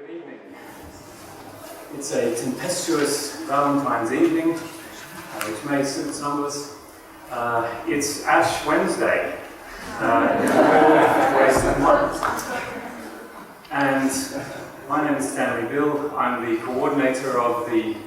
Good evening. It's a tempestuous Valentine's evening, which may suit some of us. It's Ash Wednesday and my name is Stanley Bill. I'm the coordinator of the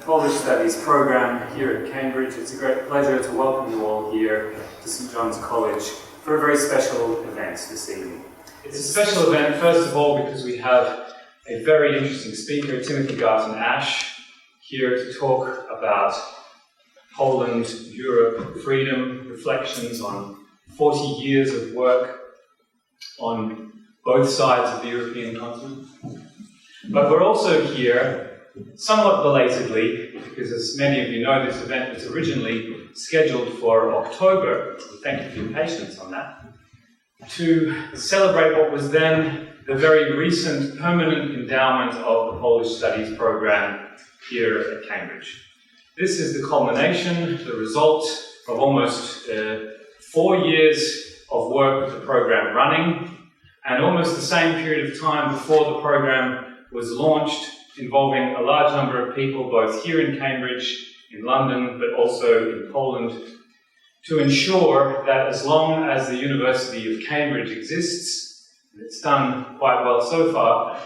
Polish Studies program here at Cambridge. It's a great pleasure to welcome you all here to St John's College for a very special event this evening. It's a special event, first of all, because we have a very interesting speaker, Timothy Garton Ash, here to talk about Poland, Europe, freedom, reflections on 40 years of work on both sides of the European continent. But we're also here, somewhat belatedly, because as many of you know, this event was originally scheduled for October. Thank you for your patience on that. To celebrate what was then the very recent permanent endowment of the Polish Studies program here at Cambridge. This is the culmination, the result of almost 4 years of work with the program running, and almost the same period of time before the program was launched, involving a large number of people, both here in Cambridge, in London, but also in Poland, to ensure that as long as the University of Cambridge exists, and it's done quite well so far,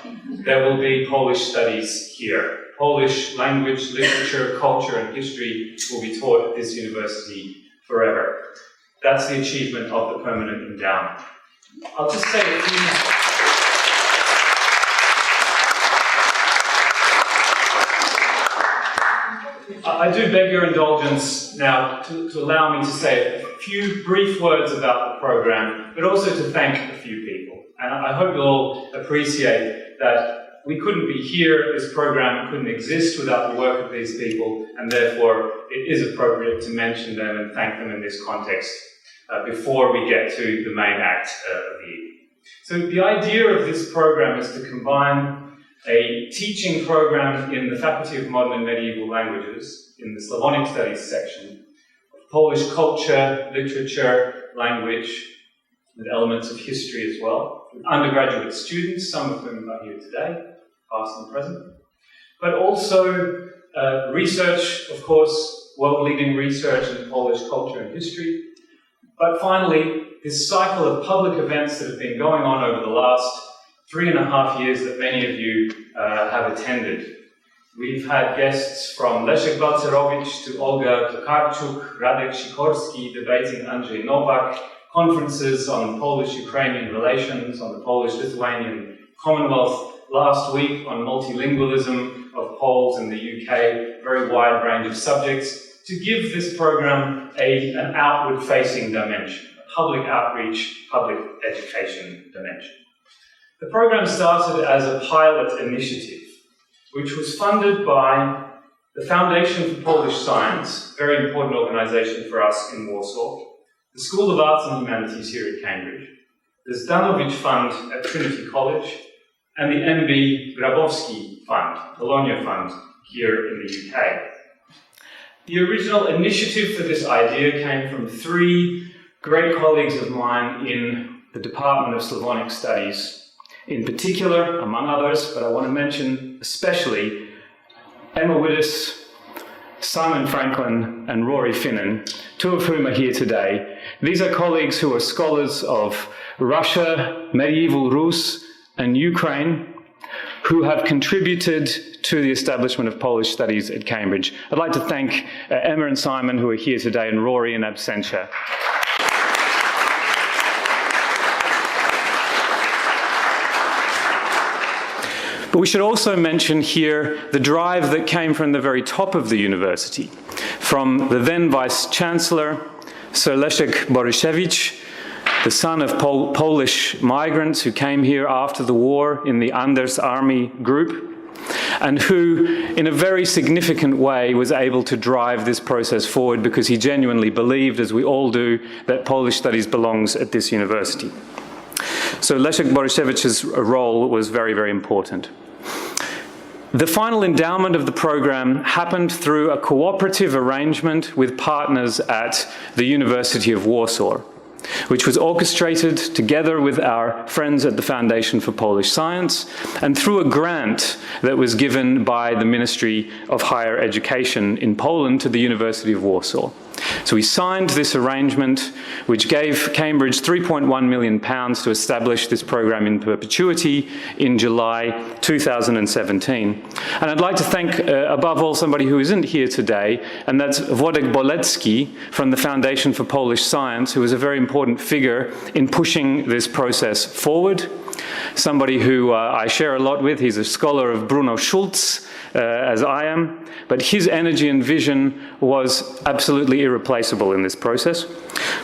there will be Polish studies here. Polish language, literature, culture, and history will be taught at this university forever. That's the achievement of the permanent endowment. I'll just say a few... I do beg your indulgence now to allow me to say a few brief words about the program, but also to thank a few people. And I hope you'll all appreciate that we couldn't be here, this program couldn't exist without the work of these people, and therefore it is appropriate to mention them and thank them in this context before we get to the main act of the evening. So the idea of this program is to combine a teaching program in the Faculty of Modern and Medieval Languages, in the Slavonic Studies section, of Polish culture, literature, language, with elements of history as well, with undergraduate students, some of whom are here today, past and present, but also research, of course, world-leading research in Polish culture and history, but finally, this cycle of public events that have been going on over the last 3.5 years that many of you have attended. We've had guests from Leszek Balcerowicz to Olga Tokarczuk, Radek Sikorski debating Andrzej Nowak, conferences on Polish-Ukrainian relations, on the Polish-Lithuanian Commonwealth last week, on multilingualism of Poles in the UK, very wide range of subjects, to give this program an outward-facing dimension, a public outreach, public education dimension. The program started as a pilot initiative, which was funded by the Foundation for Polish Science, a very important organisation for us in Warsaw, the School of Arts and Humanities here at Cambridge, the Zdanowicz Fund at Trinity College, and the MB Grabowski Fund, Bologna Fund, here in the UK. The original initiative for this idea came from 3 great colleagues of mine in the Department of Slavonic Studies. In particular, among others, but I want to mention especially Emma Wittes, Simon Franklin, and Rory Finnan, 2 of whom are here today. These are colleagues who are scholars of Russia, medieval Rus, and Ukraine, who have contributed to the establishment of Polish studies at Cambridge. I'd like to thank Emma and Simon, who are here today, and Rory in absentia. But we should also mention here the drive that came from the very top of the university, from the then Vice-Chancellor, Sir Leszek Borysiewicz, the son of Polish migrants who came here after the war in the Anders Army group, and who, in a very significant way, was able to drive this process forward because he genuinely believed, as we all do, that Polish studies belongs at this university. So Leszek Borysiewicz's role was very, very important. The final endowment of the program happened through a cooperative arrangement with partners at the University of Warsaw. which was orchestrated together with our friends at the Foundation for Polish Science and through a grant that was given by the Ministry of Higher Education in Poland to the University of Warsaw. So we signed this arrangement, which gave Cambridge £3.1 million to establish this program in perpetuity in July 2017. And I'd like to thank, above all, somebody who isn't here today, and that's Wodek Bolecki from the Foundation for Polish Science, who was a very important figure in pushing this process forward. Somebody who I share a lot with. He's a scholar of Bruno Schulz, as I am, but his energy and vision was absolutely irreplaceable in this process.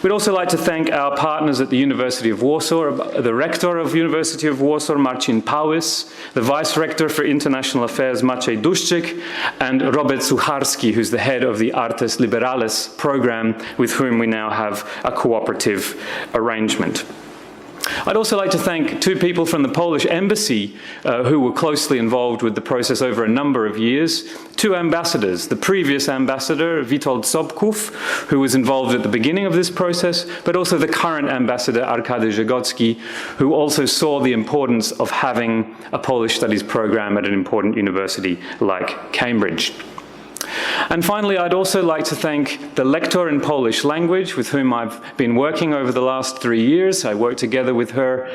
We'd also like to thank our partners at the University of Warsaw, the rector of University of Warsaw, Marcin Pałys, the vice rector for international affairs, Maciej Duszczyk, and Robert Sucharski, who's the head of the Artes Liberales program, with whom we now have a cooperative arrangement. I'd also like to thank two people from the Polish embassy who were closely involved with the process over a number of years. Two ambassadors, the previous ambassador, Witold Sobków, who was involved at the beginning of this process, but also the current ambassador, Arkady Żegocki, who also saw the importance of having a Polish studies program at an important university like Cambridge. And finally, I'd also like to thank the lector in Polish language with whom I've been working over the last 3 years. I worked together with her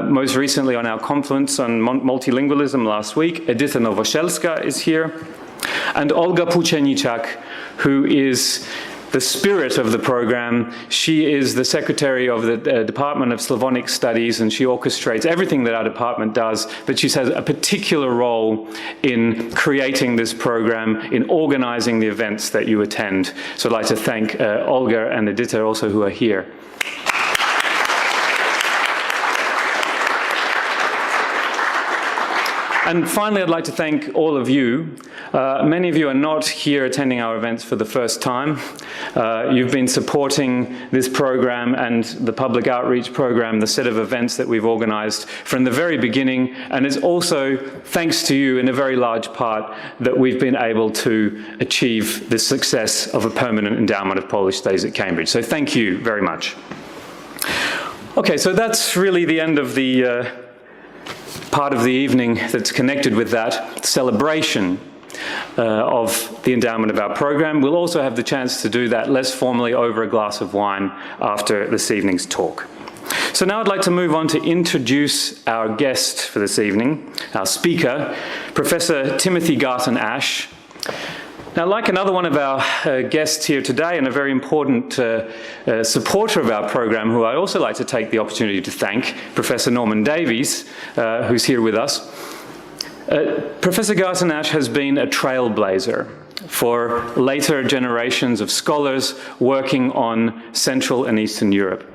most recently on our conference on multilingualism last week. Edyta Nowosielska is here. And Olga Płócieniczak, who is the spirit of the program. She is the secretary of the Department of Slavonic Studies, and she orchestrates everything that our department does, but she has a particular role in creating this program, in organizing the events that you attend. So I'd like to thank Olga and Edyta also, who are here. And finally, I'd like to thank all of you. Many of you are not here attending our events for the first time. You've been supporting this program and the public outreach program, the set of events that we've organized from the very beginning. And it's also thanks to you in a very large part that we've been able to achieve the success of a permanent endowment of Polish studies at Cambridge. So thank you very much. Okay, so that's really the end of the part of the evening that's connected with that celebration of the endowment of our program. We'll also have the chance to do that less formally over a glass of wine after this evening's talk. So now I'd like to move on to introduce our guest for this evening, our speaker, Professor Timothy Garton Ash. Now, like another one of our guests here today, and a very important supporter of our program, who I also like to take the opportunity to thank, Professor Norman Davies, who's here with us. Professor Garton Ash has been a trailblazer for later generations of scholars working on Central and Eastern Europe.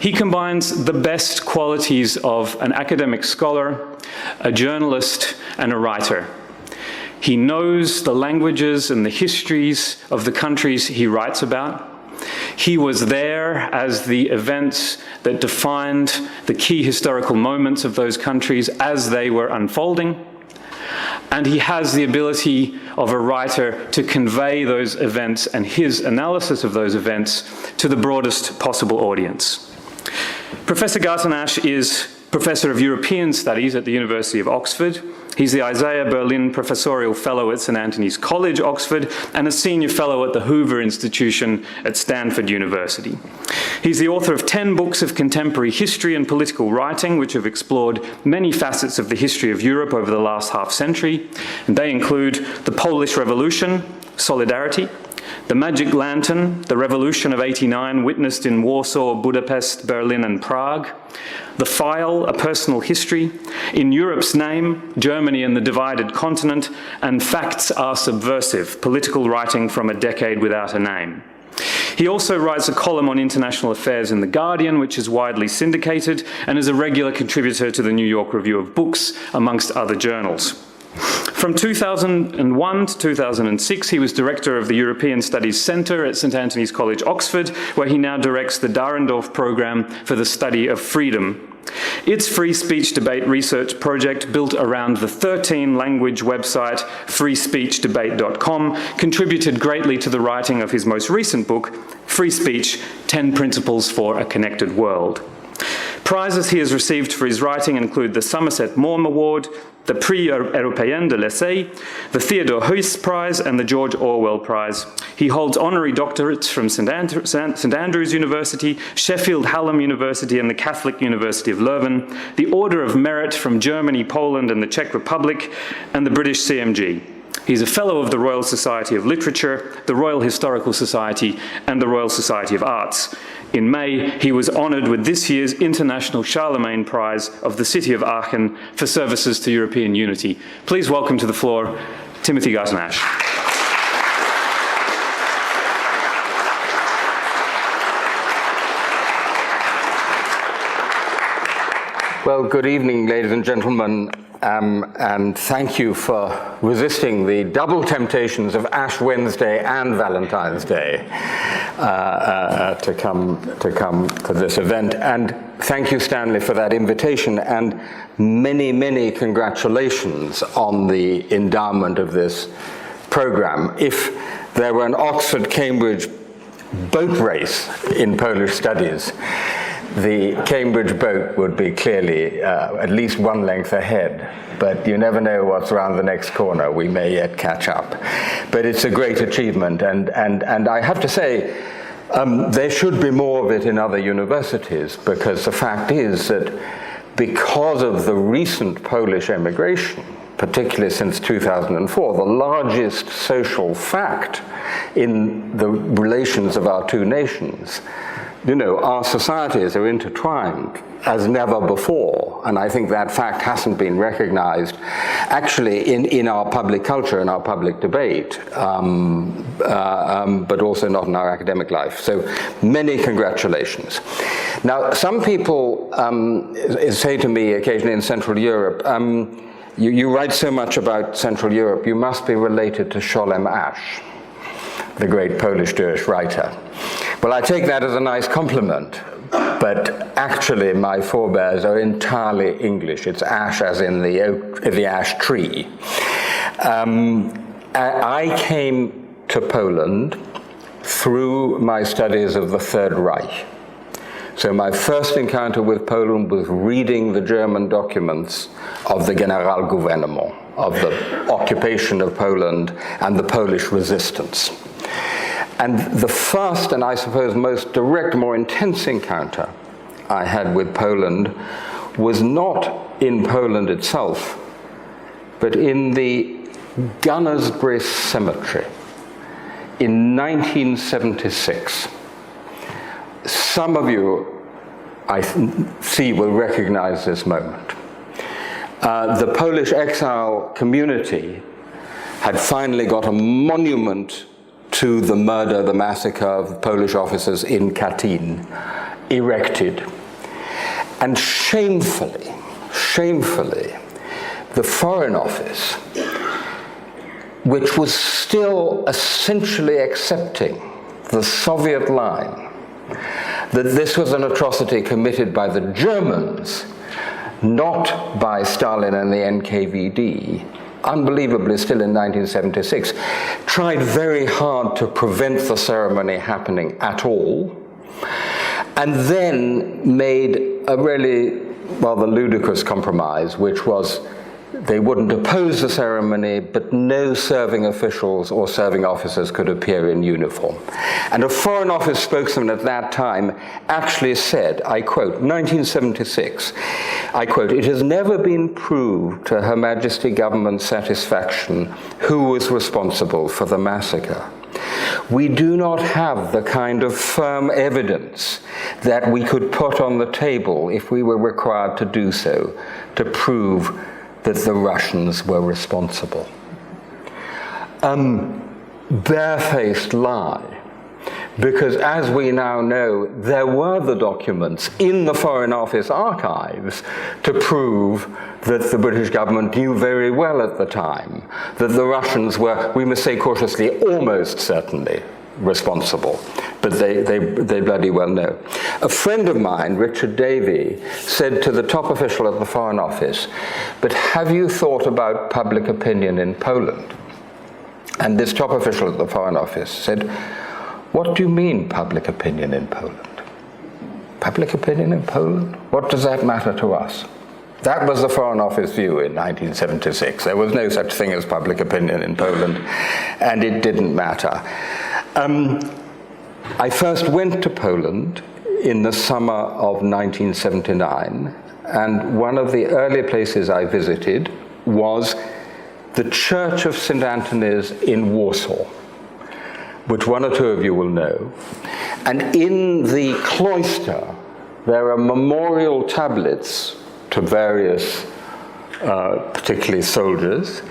He combines the best qualities of an academic scholar, a journalist, and a writer. He knows the languages and the histories of the countries he writes about. He was there as the events that defined the key historical moments of those countries as they were unfolding. And he has the ability of a writer to convey those events and his analysis of those events to the broadest possible audience. Professor Garton Ash is Professor of European Studies at the University of Oxford. He's the Isaiah Berlin Professorial Fellow at St. Antony's College, Oxford, and a Senior Fellow at the Hoover Institution at Stanford University. He's the author of 10 books of contemporary history and political writing, which have explored many facets of the history of Europe over the last half-century. And they include The Polish Revolution, Solidarity, The Magic Lantern, The Revolution of '89, witnessed in Warsaw, Budapest, Berlin, and Prague. The File, A Personal History, In Europe's Name, Germany and the Divided Continent, and Facts Are Subversive, Political Writing from a Decade Without a Name. He also writes a column on international affairs in The Guardian, which is widely syndicated, and is a regular contributor to the New York Review of Books, amongst other journals. From 2001 to 2006, he was director of the European Studies Center at St. Antony's College, Oxford, where he now directs the Dahrendorf program for the study of freedom. Its free speech debate research project, built around the 13-language website freespeechdebate.com, contributed greatly to the writing of his most recent book, Free Speech: 10 Principles for a Connected World. Prizes he has received for his writing include the Somerset Maugham Award, the Prix Européen de l'Essai, the Theodore Heuss Prize, and the George Orwell Prize. He holds honorary doctorates from St Andrews University, Sheffield Hallam University, and the Catholic University of Leuven, the Order of Merit from Germany, Poland, and the Czech Republic, and the British CMG. He's a Fellow of the Royal Society of Literature, the Royal Historical Society, and the Royal Society of Arts. In May, he was honoured with this year's International Charlemagne Prize of the City of Aachen for services to European unity. Please welcome to the floor, Timothy Garton Ash. Well, good evening, ladies and gentlemen, and thank you for resisting the double temptations of Ash Wednesday and Valentine's Day to come to this event. And thank you, Stanley, for that invitation, and many, many congratulations on the endowment of this program. If there were an Oxford-Cambridge boat race in Polish studies, the Cambridge boat would be clearly at least one length ahead, but you never know what's around the next corner. We may yet catch up. But it's a great achievement, and I have to say, there should be more of it in other universities, because the fact is that because of the recent Polish emigration, particularly since 2004, the largest social fact in the relations of our two nations, you know, our societies are intertwined as never before, and I think that fact hasn't been recognized actually in our public culture, in our public debate, but also not in our academic life. So many congratulations. Now, some people say to me occasionally in Central Europe, you write so much about Central Europe, you must be related to Sholem Ash, the great Polish Jewish writer. Well, I take that as a nice compliment, but actually my forebears are entirely English. It's ash as in the ash tree. I came to Poland through my studies of the Third Reich. So my first encounter with Poland was reading the German documents of the Generalgouvernement, of the occupation of Poland and the Polish resistance. And the first, and I suppose most direct, more intense encounter I had with Poland was not in Poland itself, but in the Gunnersbury Cemetery in 1976. Some of you, I see, will recognize this moment. The Polish exile community had finally got a monument to the murder, the massacre of Polish officers in Katyn erected. And shamefully, the Foreign Office, which was still essentially accepting the Soviet line, that this was an atrocity committed by the Germans, not by Stalin and the NKVD, unbelievably still in 1976, tried very hard to prevent the ceremony happening at all, and then made a really rather ludicrous compromise, which was they wouldn't oppose the ceremony, but no serving officials or serving officers could appear in uniform. And a Foreign Office spokesman at that time actually said, I quote, 1976, I quote, "It has never been proved to Her Majesty Government's satisfaction who was responsible for the massacre. We do not have the kind of firm evidence that we could put on the table if we were required to do so to prove that the Russians were responsible." Barefaced lie, because as we now know, there were the documents in the Foreign Office archives to prove that the British government knew very well at the time that the Russians were, we must say cautiously, almost certainly responsible. But they bloody well know. A friend of mine, Richard Davey, said to the top official at the Foreign Office, "But have you thought about public opinion in Poland?" And this top official at the Foreign Office said, "What do you mean, public opinion in Poland? Public opinion in Poland? What does that matter to us?" That was the Foreign Office view in 1976. There was no such thing as public opinion in Poland, and it didn't matter. I first went to Poland in the summer of 1979, and one of the early places I visited was the Church of St. Anthony's in Warsaw, which one or two of you will know. And in the cloister, there are memorial tablets to various, particularly soldiers,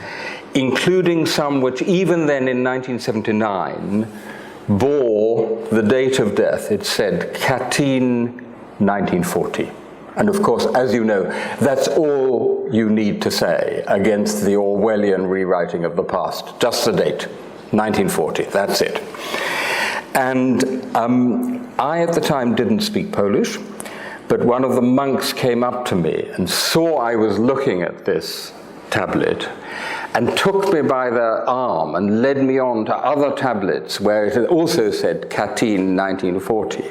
including some which even then in 1979 bore the date of death. It said Katyn 1940. And of course, as you know, that's all you need to say against the Orwellian rewriting of the past. Just the date, 1940, that's it. And I at the time didn't speak Polish, but one of the monks came up to me and saw I was looking at this tablet and took me by the arm and led me on to other tablets where it had also said Katyn 1940.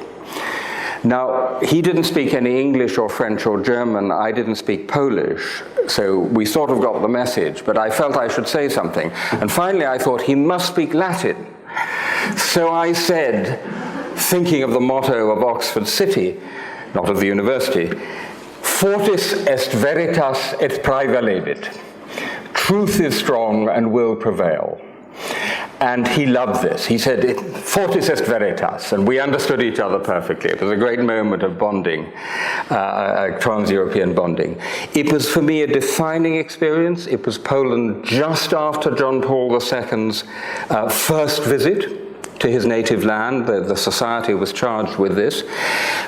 Now, he didn't speak any English or French or German. I didn't speak Polish, so we sort of got the message, but I felt I should say something. And finally I thought he must speak Latin. So I said, thinking of the motto of Oxford City, not of the university, "Fortis est veritas et praevalebit." Truth is strong and will prevail. And he loved this. He said, "Fortis est veritas," and we understood each other perfectly. It was a great moment of bonding, trans-European bonding. It was for me a defining experience. It was Poland just after John Paul II's first visit to his native land. The society was charged with this.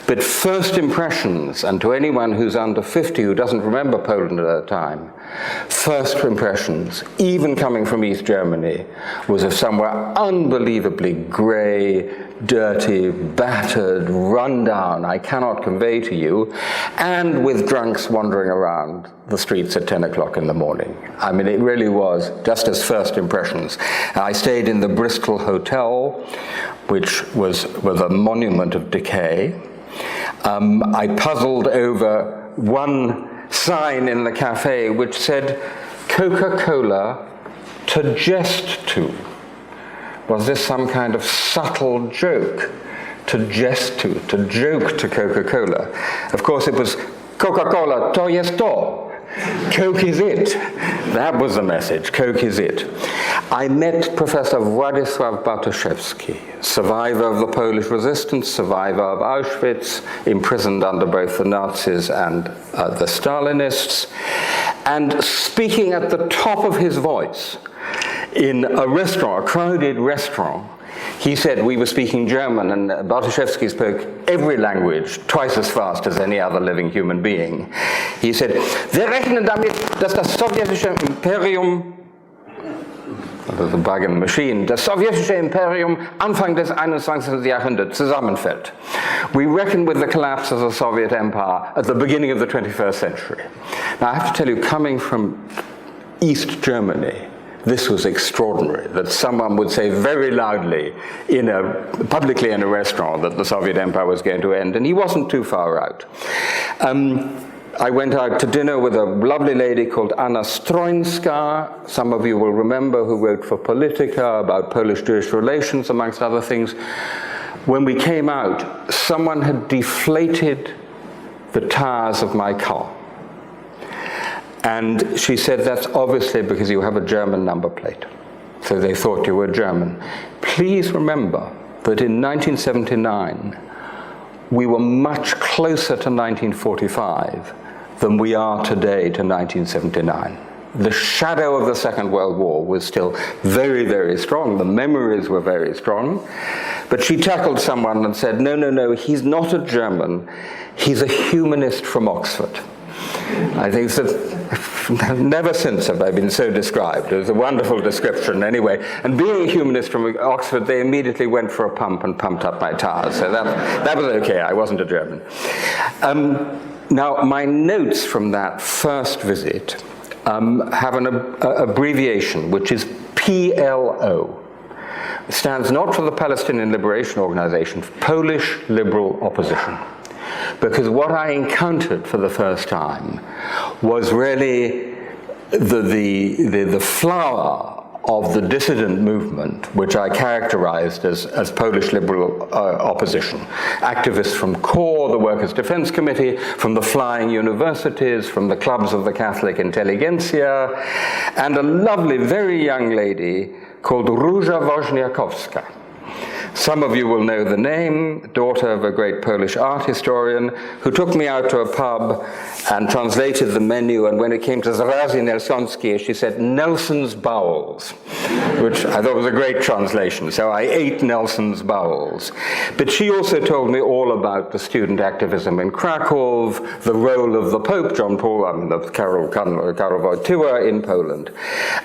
But first impressions, and to anyone who's under 50 who doesn't remember Poland at that time, first impressions, even coming from East Germany, was of somewhere unbelievably grey, dirty, battered, run down, I cannot convey to you, and with drunks wandering around the streets at 10 o'clock in the morning. I mean, it really was just as first impressions. I stayed in the Bristol Hotel, which was a monument of decay. I puzzled over one sign in the cafe which said Coca-Cola to jest to. Was this some kind of subtle joke? To jest to joke to Coca-Cola. Of course it was Coca-Cola to jest to. Coke is it. That was the message, Coke is it. I met Professor Władysław Bartoszewski, survivor of the Polish resistance, survivor of Auschwitz, imprisoned under both the Nazis and the Stalinists, and speaking at the top of his voice in a restaurant, a crowded restaurant. He said we were speaking German, and Bartoszewski spoke every language twice as fast as any other living human being. He said, "Wir rechnen damit, dass das sowjetische Imperium," that was a bug in the machine, "das sowjetische Imperium Anfang des 21. Jahrhunderts zusammenfällt. We reckon with the collapse of the Soviet Empire at the beginning of the 21st century." Now I have to tell you, coming from East Germany, this was extraordinary, that someone would say very loudly publicly in a restaurant that the Soviet Empire was going to end, and he wasn't too far out. I went out to dinner with a lovely lady called Anna Strońska, some of you will remember, who wrote for Politica about Polish-Jewish relations, amongst other things. When we came out, someone had deflated the tires of my car. And she said, "That's obviously because you have a German number plate." So they thought you were German. Please remember that in 1979, we were much closer to 1945 than we are today to 1979. The shadow of the Second World War was still very, very strong. The memories were very strong. But she tackled someone and said, no, he's not a German. He's a humanist from Oxford. I think that never since have I been so described. It was a wonderful description anyway. And being a humanist from Oxford, they immediately went for a pump and pumped up my tires. So that was okay. I wasn't a German. Now, my notes from that first visit have an abbreviation, which is PLO. It stands not for the Palestinian Liberation Organization, Polish Liberal Opposition. Because what I encountered for the first time was really the flower of the dissident movement, which I characterized as Polish liberal opposition. Activists from CORE, the Workers' Defense Committee, from the flying universities, from the clubs of the Catholic intelligentsia, and a lovely, very young lady called Róża Woźniakowska. Some of you will know the name, daughter of a great Polish art historian, who took me out to a pub and translated the menu, and when it came to zrazy nelsonskie, she said, Nelson's bowels, which I thought was a great translation. So I ate Nelson's bowels. But she also told me all about the student activism in Krakow, the role of the Pope, John Paul, Karol Wojtyła in Poland.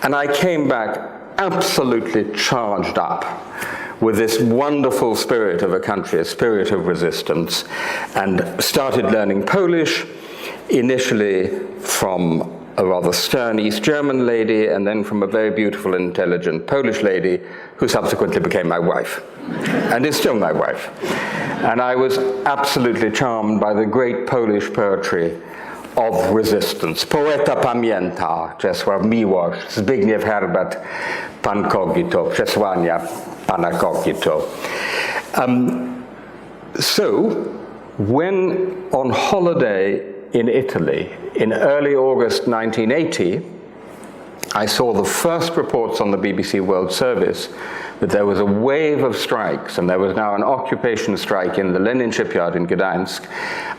And I came back absolutely charged up with this wonderful spirit of a country, a spirit of resistance, and started learning Polish, initially from a rather stern East German lady, and then from a very beautiful, intelligent Polish lady, who subsequently became my wife, and is still my wife. And I was absolutely charmed by the great Polish poetry of resistance. Poeta pamięta, Czesław Miłosz, Zbigniew Herbert, Pan Kogito, przesłania Pana Kogito. So, when on holiday in Italy in early August 1980, I saw the first reports on the BBC World Service that there was a wave of strikes, and there was now an occupation strike in the Lenin Shipyard in Gdańsk.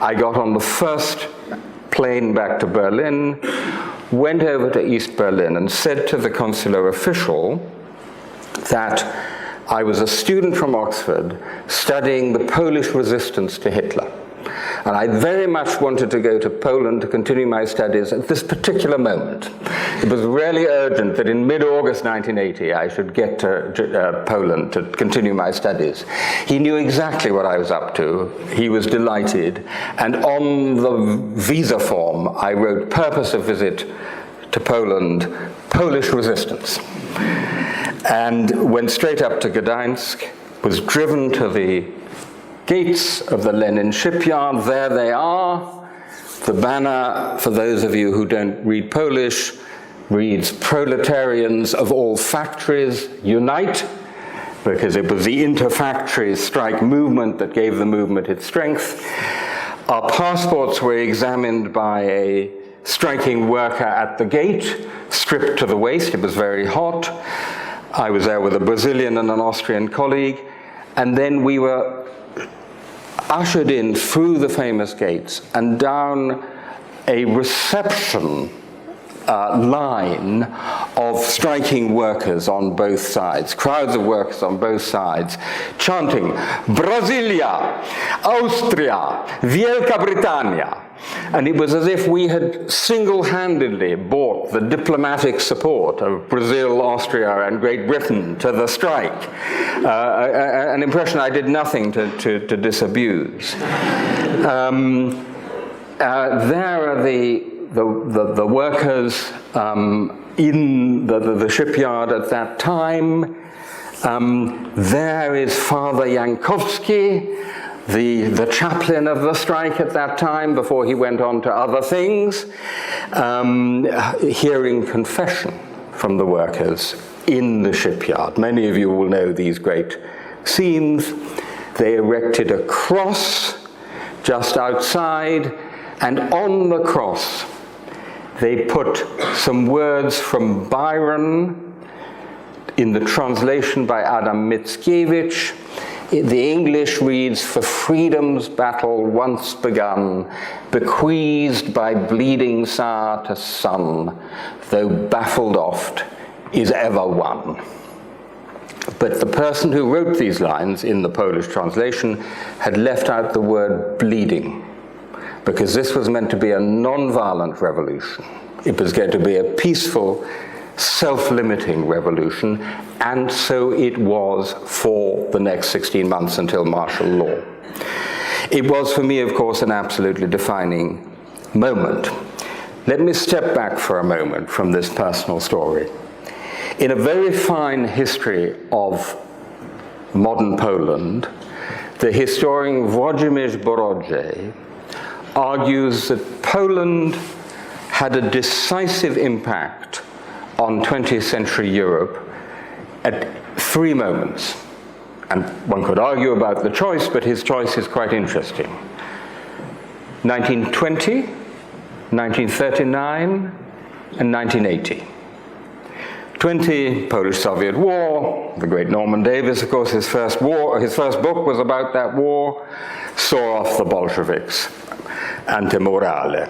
I got on the first plane back to Berlin, went over to East Berlin and said to the consular official that I was a student from Oxford studying the Polish resistance to Hitler. And I very much wanted to go to Poland to continue my studies at this particular moment. It was really urgent that in mid-August 1980 I should get to Poland to continue my studies. He knew exactly what I was up to. He was delighted. And on the visa form I wrote, purpose of visit to Poland, Polish resistance. And went straight up to Gdańsk, was driven to the gates of the Lenin Shipyard. There they are. The banner, for those of you who don't read Polish, reads proletarians of all factories unite, because it was the inter-factory strike movement that gave the movement its strength. Our passports were examined by a striking worker at the gate, stripped to the waist. It was very hot. I was there with a Brazilian and an Austrian colleague, and then we were ushered in through the famous gates and down a reception line of striking workers on both sides, crowds of workers on both sides, chanting, Brasilia, Austria, Wielka Brytania. And it was as if we had single-handedly brought the diplomatic support of Brazil, Austria, and Great Britain to the strike, an impression I did nothing to disabuse. There are the workers in the shipyard at that time. There is Father Jankowski, the chaplain of the strike at that time, before he went on to other things, hearing confession from the workers in the shipyard. Many of you will know these great scenes. They erected a cross just outside, and on the cross they put some words from Byron in the translation by Adam Mickiewicz. The English reads, for freedom's battle once begun, bequeathed by bleeding sire to son, though baffled oft, is ever won. But the person who wrote these lines in the Polish translation had left out the word bleeding. because this was meant to be a non-violent revolution. It was going to be a peaceful, self-limiting revolution, and so it was for the next 16 months until martial law. It was, for me, of course, an absolutely defining moment. Let me step back for a moment from this personal story. In a very fine history of modern Poland, the historian Włodzimierz Borodzy argues that Poland had a decisive impact on 20th century Europe at three moments. And one could argue about the choice, but his choice is quite interesting. 1920, 1939, and 1980. 20, Polish-Soviet War, the great Norman Davies, of course, his first book was about that war, saw off the Bolsheviks, Antemurale.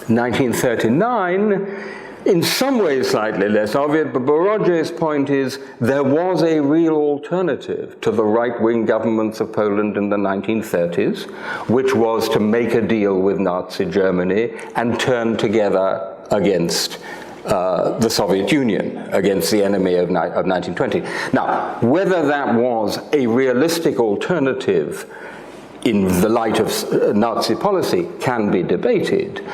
1939, in some ways slightly less obvious, but Borodzy's point is there was a real alternative to the right-wing governments of Poland in the 1930s, which was to make a deal with Nazi Germany and turn together against the Soviet Union, against the enemy of 1920. Now, whether that was a realistic alternative in the light of Nazi policy can be debated,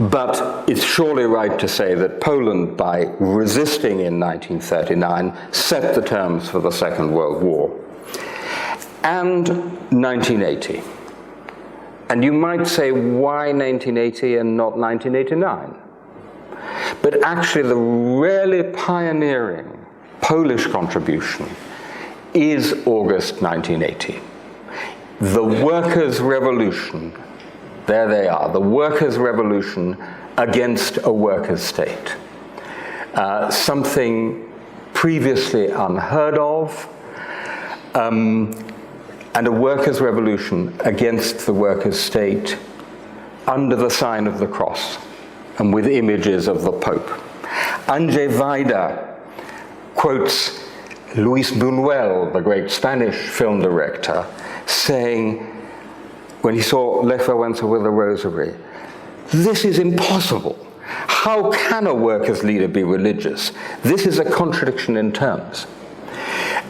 but it's surely right to say that Poland, by resisting in 1939, set the terms for the Second World War. And 1980. And you might say, why 1980 and not 1989? But actually, the really pioneering Polish contribution is August 1980. The workers' revolution, there they are, the workers' revolution against a workers' state. Something previously unheard of, and a workers' revolution against the workers' state under the sign of the cross and with images of the Pope. Andrzej Wajda quotes Luis Buñuel, the great Spanish film director, saying, when he saw Lech Wałęsa with a rosary, "This is impossible. How can a workers' leader be religious? This is a contradiction in terms."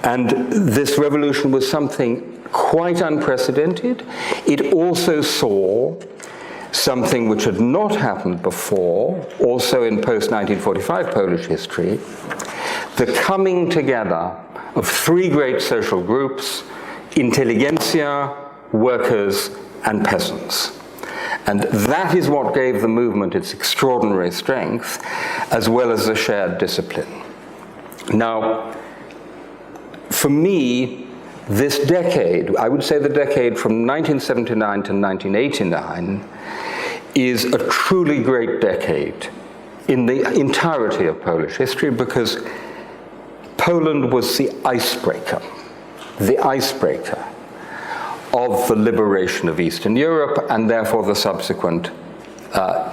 And this revolution was something quite unprecedented. It also saw something which had not happened before, also in post-1945 Polish history, the coming together of three great social groups: intelligentsia, workers, and peasants. And that is what gave the movement its extraordinary strength, as well as the shared discipline. Now, for me, this decade, I would say the decade from 1979 to 1989, is a truly great decade in the entirety of Polish history, because Poland was the icebreaker of the liberation of Eastern Europe, and therefore the subsequent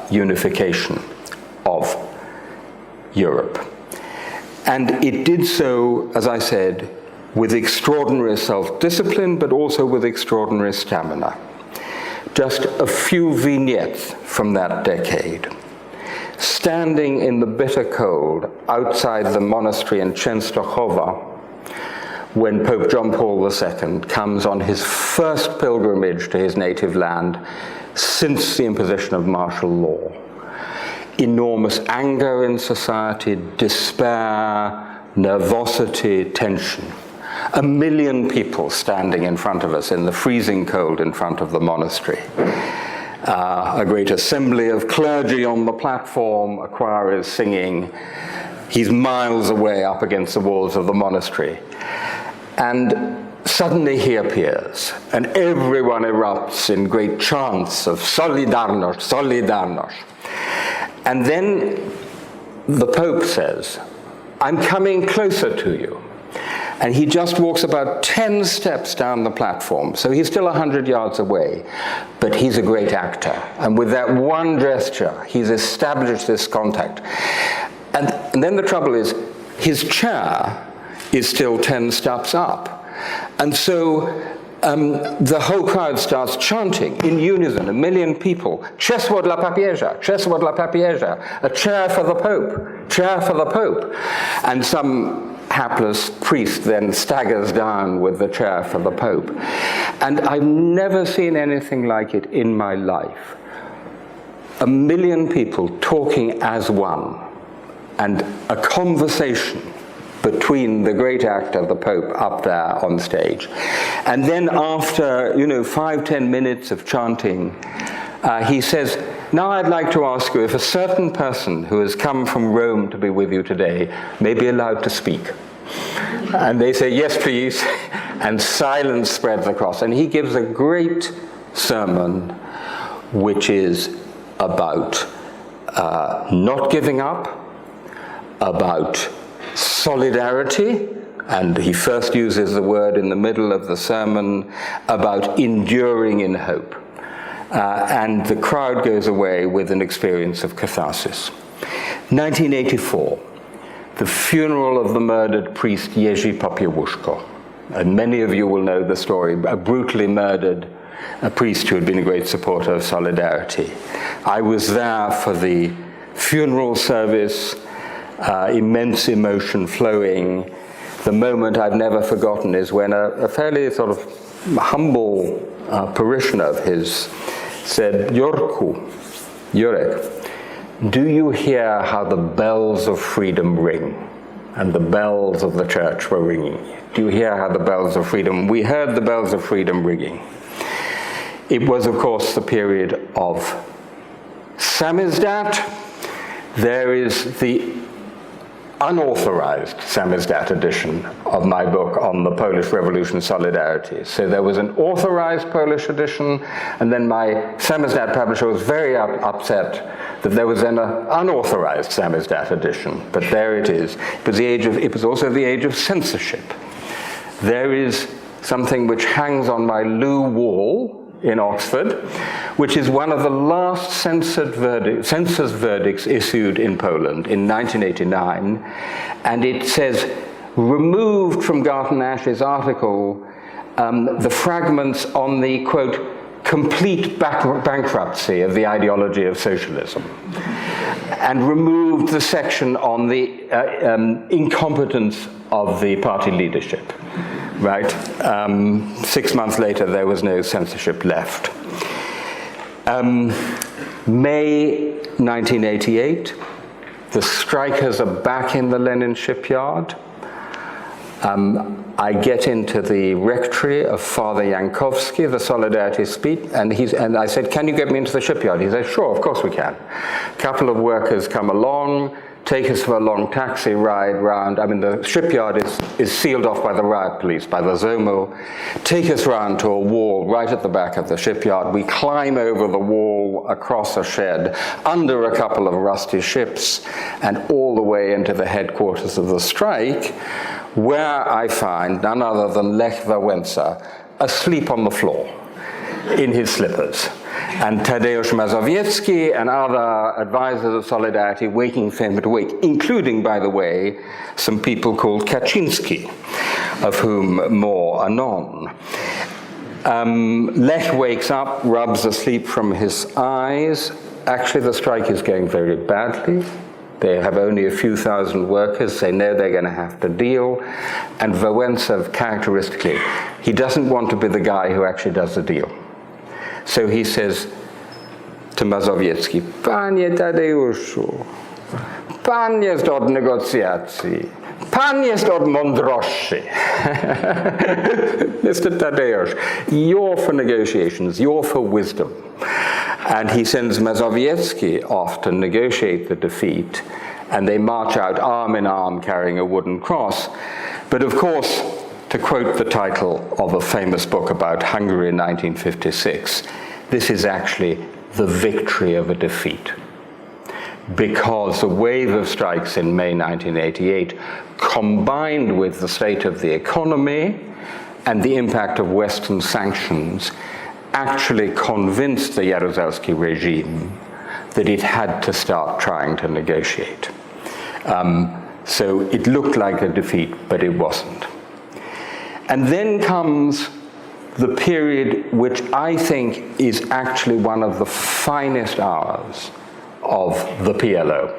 unification of Europe. And it did so, as I said, with extraordinary self-discipline, but also with extraordinary stamina. Just a few vignettes from that decade. Standing in the bitter cold outside the monastery in Częstochowa, when Pope John Paul II comes on his first pilgrimage to his native land since the imposition of martial law. Enormous anger in society, despair, nervosity, tension. 1 million people standing in front of us in the freezing cold in front of the monastery. A great assembly of clergy on the platform, a choir is singing. He's miles away up against the walls of the monastery. And suddenly he appears, and everyone erupts in great chants of Solidarność, Solidarność. And then the Pope says, "I'm coming closer to you." And he just walks about 10 steps down the platform, so he's still 100 yards away, but he's a great actor. And with that one gesture, he's established this contact. And then the trouble is, his chair is still 10 steps up. And so the whole crowd starts chanting in unison, 1 million people, Krzesło dla papieża, Krzesło dla papieża, a chair for the Pope, chair for the Pope. And some hapless priest then staggers down with the chair for the Pope. And I've never seen anything like it in my life. 1 million people talking as one, and a conversation between the great actor, the Pope, up there on stage. And then after, 5-10 minutes of chanting, he says, now I'd like to ask you if a certain person who has come from Rome to be with you today may be allowed to speak. And they say, yes, please. And silence spreads across. And he gives a great sermon, which is about not giving up, about solidarity, and he first uses the word in the middle of the sermon about enduring in hope. And the crowd goes away with an experience of catharsis. 1984, the funeral of the murdered priest Jerzy Popiełuszko. And many of you will know the story, a brutally murdered priest who had been a great supporter of solidarity. I was there for the funeral service, immense emotion flowing. The moment I've never forgotten is when a fairly sort of humble parishioner of his said, Jurek, do you hear how the bells of freedom ring? And the bells of the church were ringing. Do you hear how the bells of freedom? We heard the bells of freedom ringing. It was, of course, the period of samizdat. There is the unauthorized samizdat edition of my book on the Polish Revolution Solidarity. So there was an authorized Polish edition, and then my samizdat publisher was very upset that there was an unauthorized samizdat edition. But there it is. It was also the age of censorship. There is something which hangs on my loo wall in Oxford, which is one of the last censor's verdicts issued in Poland in 1989, and it says, removed from Garton Ash's article, the fragments on the, quote, complete bankruptcy of the ideology of socialism, and removed the section on the incompetence of the party leadership. Right? 6 months later, there was no censorship left. May 1988, the strikers are back in the Lenin Shipyard. I get into the rectory of Father Jankowski, the Solidarity speech, and I said, can you get me into the shipyard? He said, sure, of course we can. A couple of workers come along, take us for a long taxi ride round. I mean, the shipyard is sealed off by the riot police, by the ZOMO. Take us round to a wall right at the back of the shipyard. We climb over the wall, across a shed, under a couple of rusty ships, and all the way into the headquarters of the strike, where I find none other than Lech Wałęsa asleep on the floor in his slippers. And Tadeusz Mazowiecki and other advisors of Solidarity waiting for him to wake, including, by the way, some people called Kaczynski, of whom more anon. Lech wakes up, rubs the sleep from his eyes. Actually, the strike is going very badly. They have only a few thousand workers. They know they're going to have to deal. And Wałęsa, characteristically, he doesn't want to be the guy who actually does the deal. So he says to Mazowiecki, Panie Tadeuszu, pan jest od negocjacji, pan jest od mądrości. Mr. Tadeusz, you're for negotiations, you're for wisdom. And he sends Mazowiecki off to negotiate the defeat, and they march out arm in arm carrying a wooden cross. But of course, to quote the title of a famous book about Hungary in 1956, this is actually the victory of a defeat. Because the wave of strikes in May 1988, combined with the state of the economy and the impact of Western sanctions, actually convinced the Jaruzelski regime that it had to start trying to negotiate. So it looked like a defeat, but it wasn't. And then comes the period which I think is actually one of the finest hours of the PLO,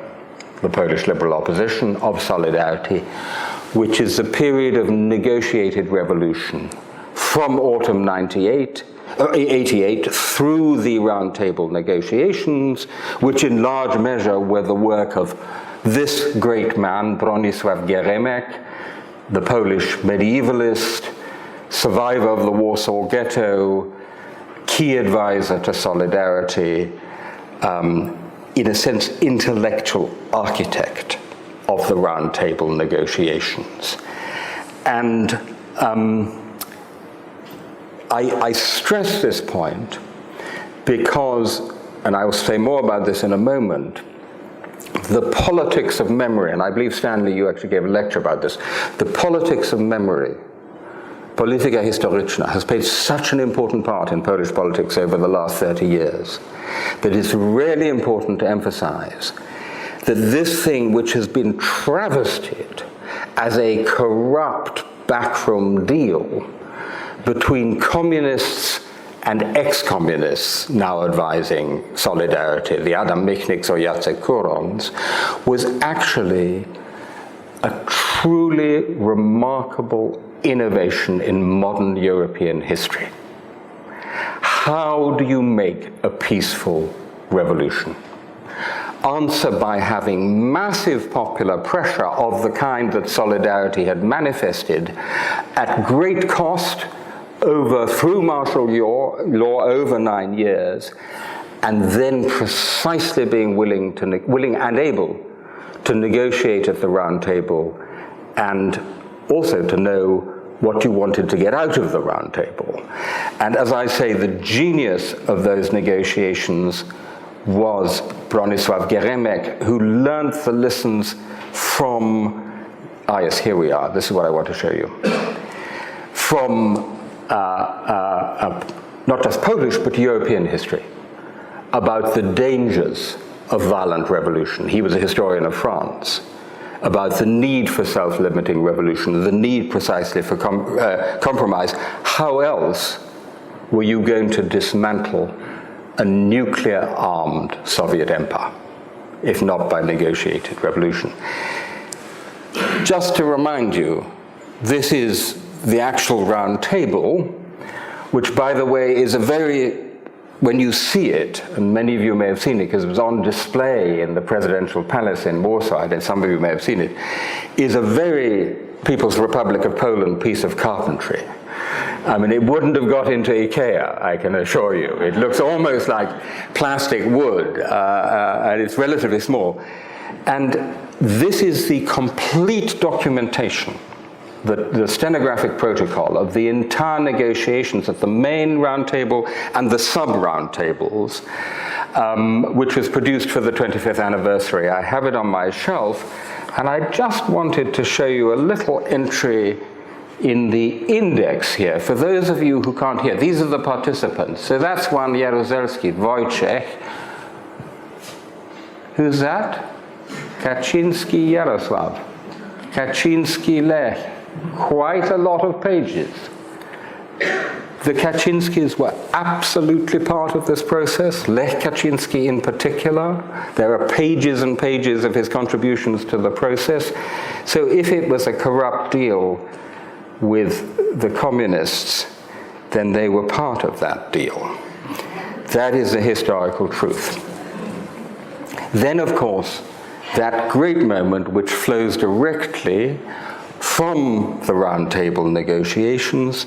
the Polish Liberal Opposition, of Solidarity, which is the period of negotiated revolution from autumn 88 through the roundtable negotiations, which in large measure were the work of this great man, Bronisław Geremek, the Polish medievalist, survivor of the Warsaw Ghetto, key advisor to Solidarity, in a sense, intellectual architect of the roundtable negotiations. And I stress this point because, and I will say more about this in a moment, the politics of memory, and I believe, Stanley, you actually gave a lecture about this, the politics of memory, polityka historyczna, has played such an important part in Polish politics over the last 30 years that it's really important to emphasize that this thing, which has been travestied as a corrupt backroom deal between communists and ex-communists now advising Solidarity, the Adam Michniks or Jacek Kurons, was actually a truly remarkable innovation in modern European history. How do you make a peaceful revolution? Answer by having massive popular pressure of the kind that Solidarity had manifested at great cost through martial law over 9 years, and then precisely being willing and able to negotiate at the round table, and also to know what you wanted to get out of the round table. And as I say, the genius of those negotiations was Bronisław Geremek, who learned the lessons from, yes, here we are, this is what I want to show you, from not just Polish, but European history, about the dangers of violent revolution. He was a historian of France, about the need for self-limiting revolution, the need precisely for compromise. How else were you going to dismantle a nuclear-armed Soviet empire, if not by negotiated revolution? Just to remind you, this is the actual round table, which, by the way, is a very, when you see it, and many of you may have seen it because it was on display in the presidential palace in Warsaw, and some of you may have seen it, is a very People's Republic of Poland piece of carpentry. I mean, it wouldn't have got into IKEA, I can assure you. It looks almost like plastic wood, and it's relatively small. And this is the complete documentation, the stenographic protocol of the entire negotiations at the main round table and the sub-round tables, which was produced for the 25th anniversary. I have it on my shelf, and I just wanted to show you a little entry in the index here. For those of you who can't hear, these are the participants. So that's one, Jaruzelski, Wojciech. Who's that? Kaczynski Jarosław. Kaczynski Lech. Quite a lot of pages. The Kaczynskis were absolutely part of this process, Lech Kaczynski in particular. There are pages and pages of his contributions to the process. So if it was a corrupt deal with the communists, then they were part of that deal. That is the historical truth. Then, of course, that great moment which flows directly from the round table negotiations,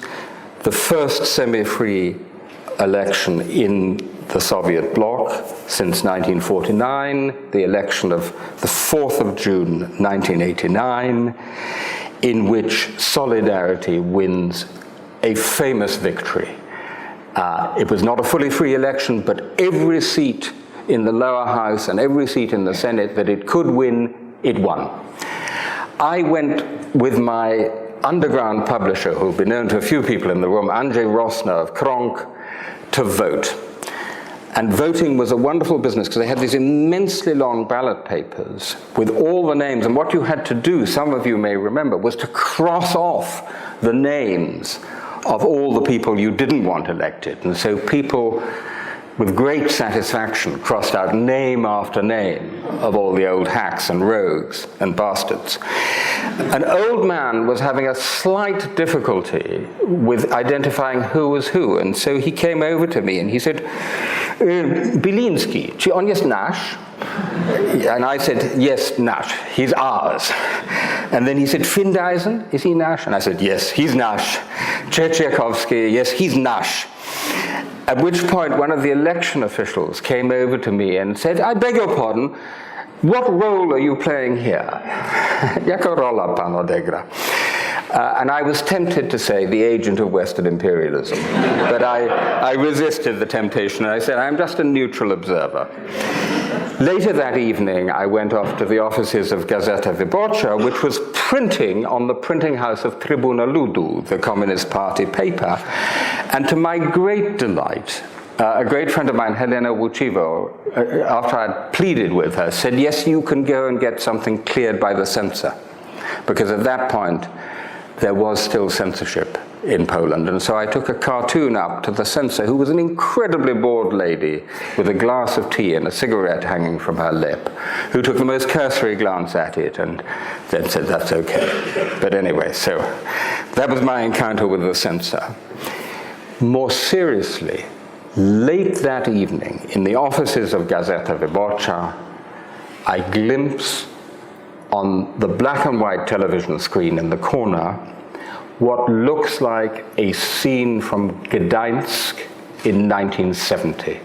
the first semi-free election in the Soviet bloc since 1949, the election of the 4th of June 1989, in which Solidarity wins a famous victory. It was not a fully free election, but every seat in the lower house and every seat in the Senate that it could win, it won. I went with my underground publisher, who'll be known to a few people in the room, Andrzej Rosner of Krąg, to vote. And voting was a wonderful business because they had these immensely long ballot papers with all the names. And what you had to do, some of you may remember, was to cross off the names of all the people you didn't want elected. And so people with great satisfaction crossed out name after name of all the old hacks and rogues and bastards. An old man was having a slight difficulty with identifying who was who, and so he came over to me and he said, Bilinski, czy on jest nasz? And I said, yes, nasz, he's ours. And then he said, Findeisen, is he nasz? And I said, yes, he's nasz. Tchaikovsky, yes, he's nasz. At which point one of the election officials came over to me and said, I beg your pardon, what role are you playing here? Jaka rola pan odegra? And I was tempted to say the agent of Western imperialism, but I resisted the temptation and I said, I'm just a neutral observer. Later that evening, I went off to the offices of Gazeta Wyborcza, which was printing on the printing house of Trybuna Ludu, the Communist Party paper. And to my great delight, a great friend of mine, Helena Łuczywo, after I had pleaded with her, said, yes, you can go and get something cleared by the censor. Because at that point, there was still censorship in Poland. And so I took a cartoon up to the censor, who was an incredibly bored lady with a glass of tea and a cigarette hanging from her lip, who took the most cursory glance at it and then said, that's okay. But anyway, so that was my encounter with the censor. More seriously, late that evening, in the offices of Gazeta Wyborcza, I glimpsed on the black and white television screen in the corner what looks like a scene from Gdańsk in 1970.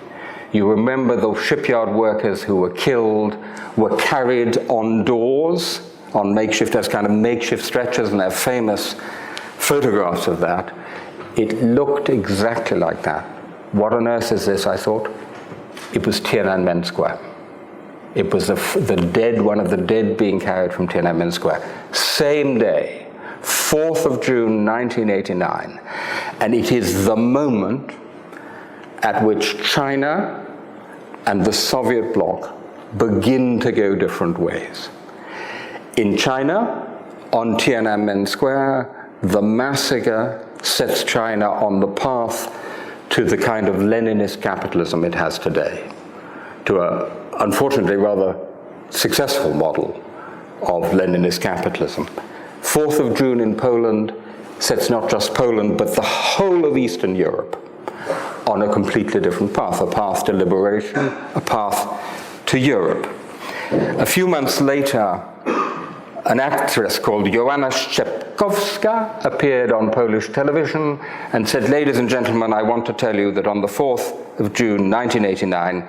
You remember those shipyard workers who were killed, were carried on doors, on makeshift, as kind of makeshift stretchers, and there are famous photographs of that. It looked exactly like that. What on earth is this, I thought? It was Tiananmen Square. It was the dead, one of the dead being carried from Tiananmen Square. Same day, 4th of June, 1989. And it is the moment at which China and the Soviet bloc begin to go different ways. In China, on Tiananmen Square, the massacre sets China on the path to the kind of Leninist capitalism it has today, to a, unfortunately, rather successful model of Leninist capitalism. 4th of June in Poland sets not just Poland, but the whole of Eastern Europe on a completely different path, a path to liberation, a path to Europe. A few months later, an actress called Joanna Szczepkowska appeared on Polish television and said, ladies and gentlemen, I want to tell you that on the 4th of June 1989,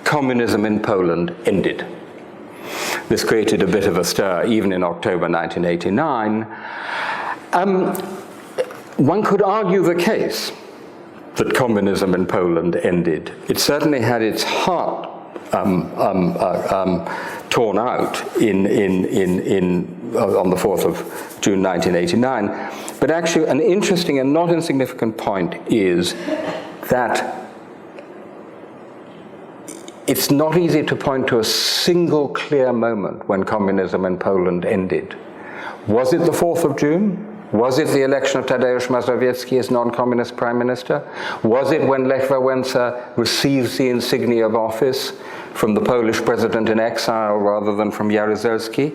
communism in Poland ended. This created a bit of a stir even in October 1989. One could argue the case that communism in Poland ended. It certainly had its heart torn out on the 4th of June 1989. But actually an interesting and not insignificant point is that it's not easy to point to a single clear moment when communism in Poland ended. Was it the 4th of June? Was it the election of Tadeusz Mazowiecki as non-communist prime minister? Was it when Lech Wałęsa receives the insignia of office from the Polish president in exile rather than from Jaruzelski?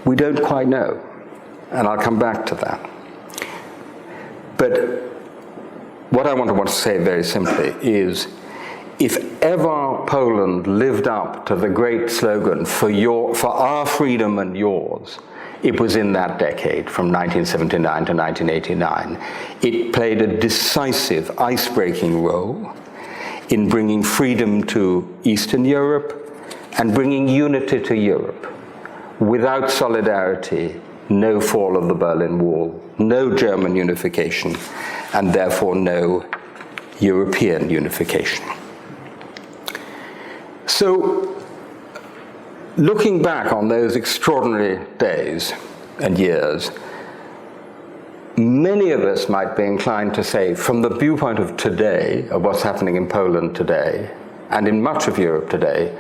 We don't quite know, and I'll come back to that. But what I want to say very simply is, if ever Poland lived up to the great slogan, for our freedom and yours, it was in that decade, from 1979 to 1989. It played a decisive, ice-breaking role in bringing freedom to Eastern Europe and bringing unity to Europe. Without solidarity, no fall of the Berlin Wall, no German unification, and therefore no European unification. So, looking back on those extraordinary days and years, many of us might be inclined to say, from the viewpoint of today, of what's happening in Poland today, and in much of Europe today,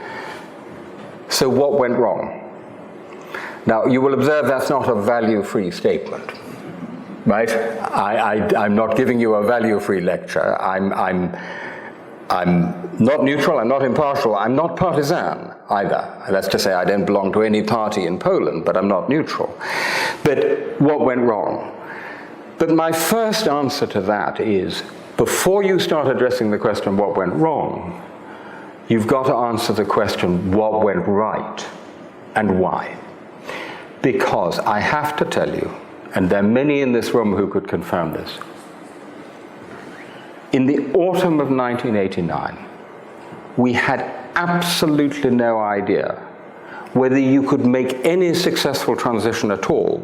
so what went wrong? Now, you will observe that's not a value-free statement. right? I'm not giving you a value-free lecture. I'm not neutral, I'm not impartial, I'm not partisan either. That's to say I don't belong to any party in Poland, but I'm not neutral. But what went wrong? But my first answer to that is, before you start addressing the question what went wrong, you've got to answer the question what went right and why. Because I have to tell you, and there are many in this room who could confirm this, in the autumn of 1989, we had absolutely no idea whether you could make any successful transition at all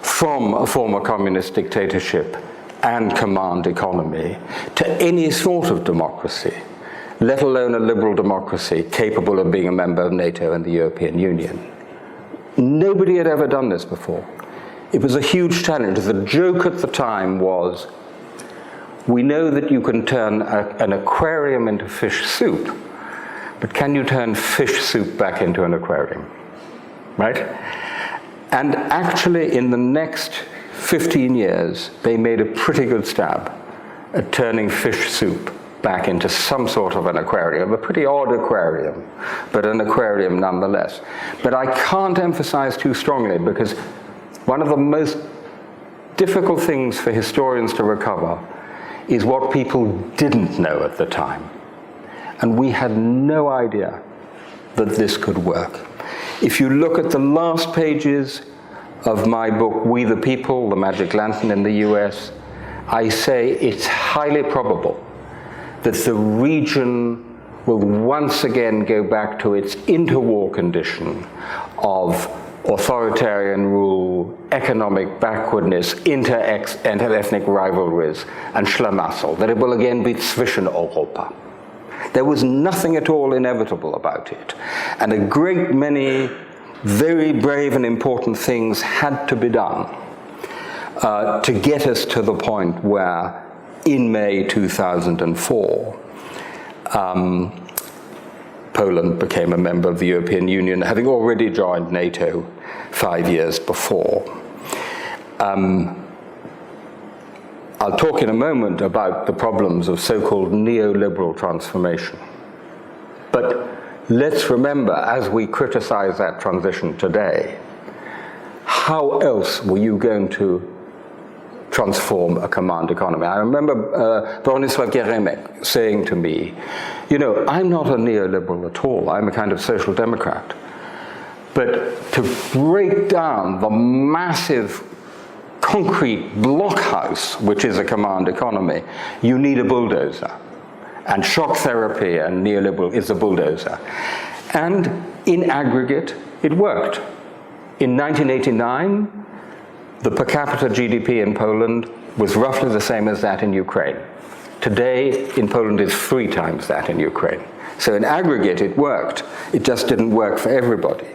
from a former communist dictatorship and command economy to any sort of democracy, let alone a liberal democracy capable of being a member of NATO and the European Union. Nobody had ever done this before. It was a huge challenge. The joke at the time was, we know that you can turn an aquarium into fish soup, but can you turn fish soup back into an aquarium, right? And actually, in the next 15 years, they made a pretty good stab at turning fish soup back into some sort of an aquarium, a pretty odd aquarium, but an aquarium nonetheless. But I can't emphasize too strongly, because one of the most difficult things for historians to recover is what people didn't know at the time. And we had no idea that this could work. If you look at the last pages of my book, We the People, The Magic Lantern in the US, I say it's highly probable that the region will once again go back to its interwar condition of authoritarian rule, economic backwardness, inter-ethnic rivalries, and Schlamassel, that it will again be zwischen Europa. There was nothing at all inevitable about it. And a great many very brave and important things had to be done to get us to the point where, in May 2004, Poland became a member of the European Union, having already joined NATO 5 years before. I'll talk in a moment about the problems of so-called neoliberal transformation. But let's remember, as we criticize that transition today, how else were you going to transform a command economy? I remember Bronisław Geremek saying to me, you know, I'm not a neoliberal at all, I'm a kind of social democrat. But to break down the massive concrete blockhouse, which is a command economy, you need a bulldozer. And shock therapy and neoliberal is a bulldozer. And in aggregate, it worked. In 1989, the per capita GDP in Poland was roughly the same as that in Ukraine. Today, in Poland, it's 3 times that in Ukraine. So in aggregate, it worked. It just didn't work for everybody.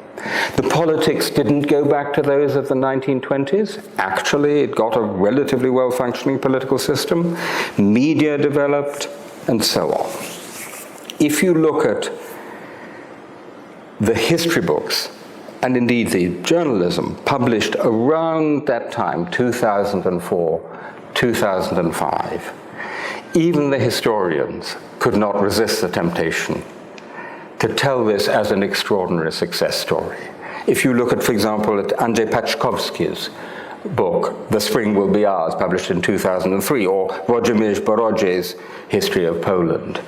The politics didn't go back to those of the 1920s. Actually, it got a relatively well-functioning political system. Media developed, and so on. If you look at the history books, and indeed the journalism published around that time, 2004, 2005, even the historians could not resist the temptation to tell this as an extraordinary success story. If you look at, for example, at Andrzej Paczkowski's book, The Spring Will Be Ours, published in 2003, or Włodzimierz Borodzie's History of Poland.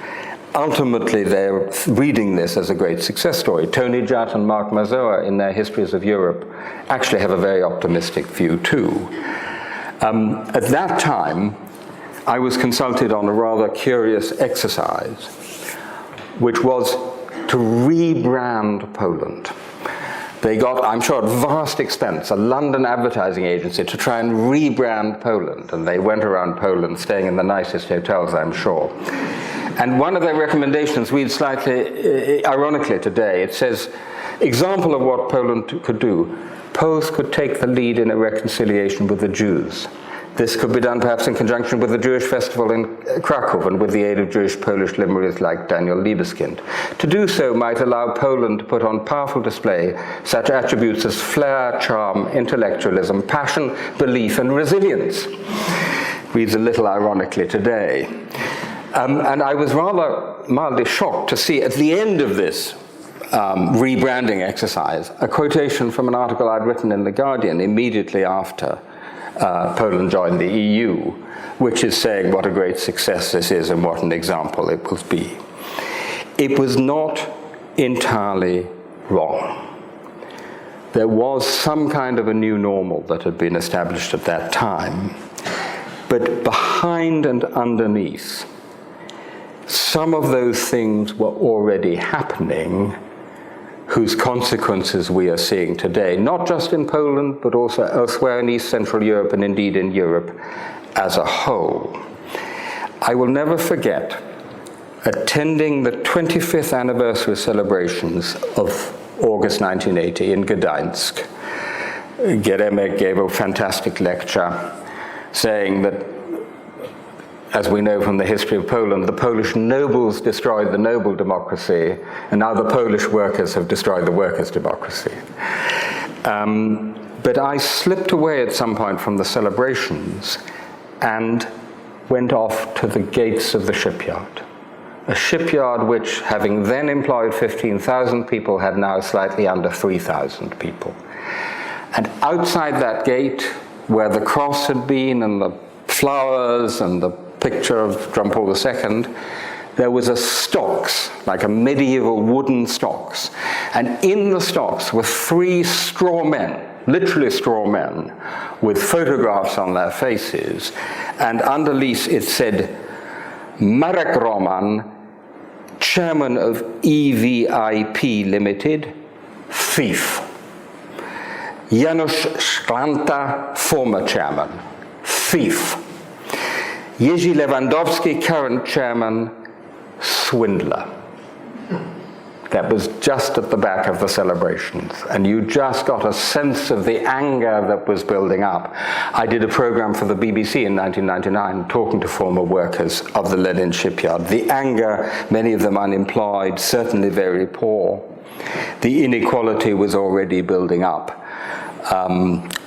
Ultimately, they're reading this as a great success story. Tony Judt and Mark Mazoa, in their Histories of Europe, actually have a very optimistic view too. At that time, I was consulted on a rather curious exercise, which was to rebrand Poland. They got, I'm sure, at vast expense, a London advertising agency to try and rebrand Poland. And they went around Poland, staying in the nicest hotels, I'm sure. And one of their recommendations reads slightly ironically today. It says, example of what Poland could do. Poles could take the lead in a reconciliation with the Jews. This could be done perhaps in conjunction with the Jewish festival in Krakow and with the aid of Jewish Polish libraries like Daniel Liebeskind. To do so might allow Poland to put on powerful display such attributes as flair, charm, intellectualism, passion, belief, and resilience. Reads a little ironically today. And I was rather mildly shocked to see at the end of this rebranding exercise a quotation from an article I'd written in The Guardian immediately after Poland joined the EU, which is saying what a great success this is and what an example it will be. It was not entirely wrong. There was some kind of a new normal that had been established at that time, but behind and underneath, some of those things were already happening whose consequences we are seeing today, not just in Poland, but also elsewhere in East Central Europe and indeed in Europe as a whole. I will never forget attending the 25th anniversary celebrations of August 1980 in Gdańsk. Geremek gave a fantastic lecture saying that, as we know from the history of Poland, the Polish nobles destroyed the noble democracy, and now the Polish workers have destroyed the workers' democracy. But I slipped away at some point from the celebrations and went off to the gates of the shipyard. A shipyard which, having then employed 15,000 people, had now slightly under 3,000 people. And outside that gate, where the cross had been and the flowers and the picture of John Paul II, there was a stocks, like a medieval wooden stocks. And in the stocks were 3 straw men, literally straw men, with photographs on their faces. And underneath it said, Marek Roman, chairman of EVIP Limited, thief. Janusz Szklanta, former chairman, thief. Jerzy Lewandowski, current chairman, swindler. That was just at the back of the celebrations, and you just got a sense of the anger that was building up. I did a program for the BBC in 1999 talking to former workers of the Lenin Shipyard. The anger, many of them unemployed, certainly very poor. The inequality was already building up.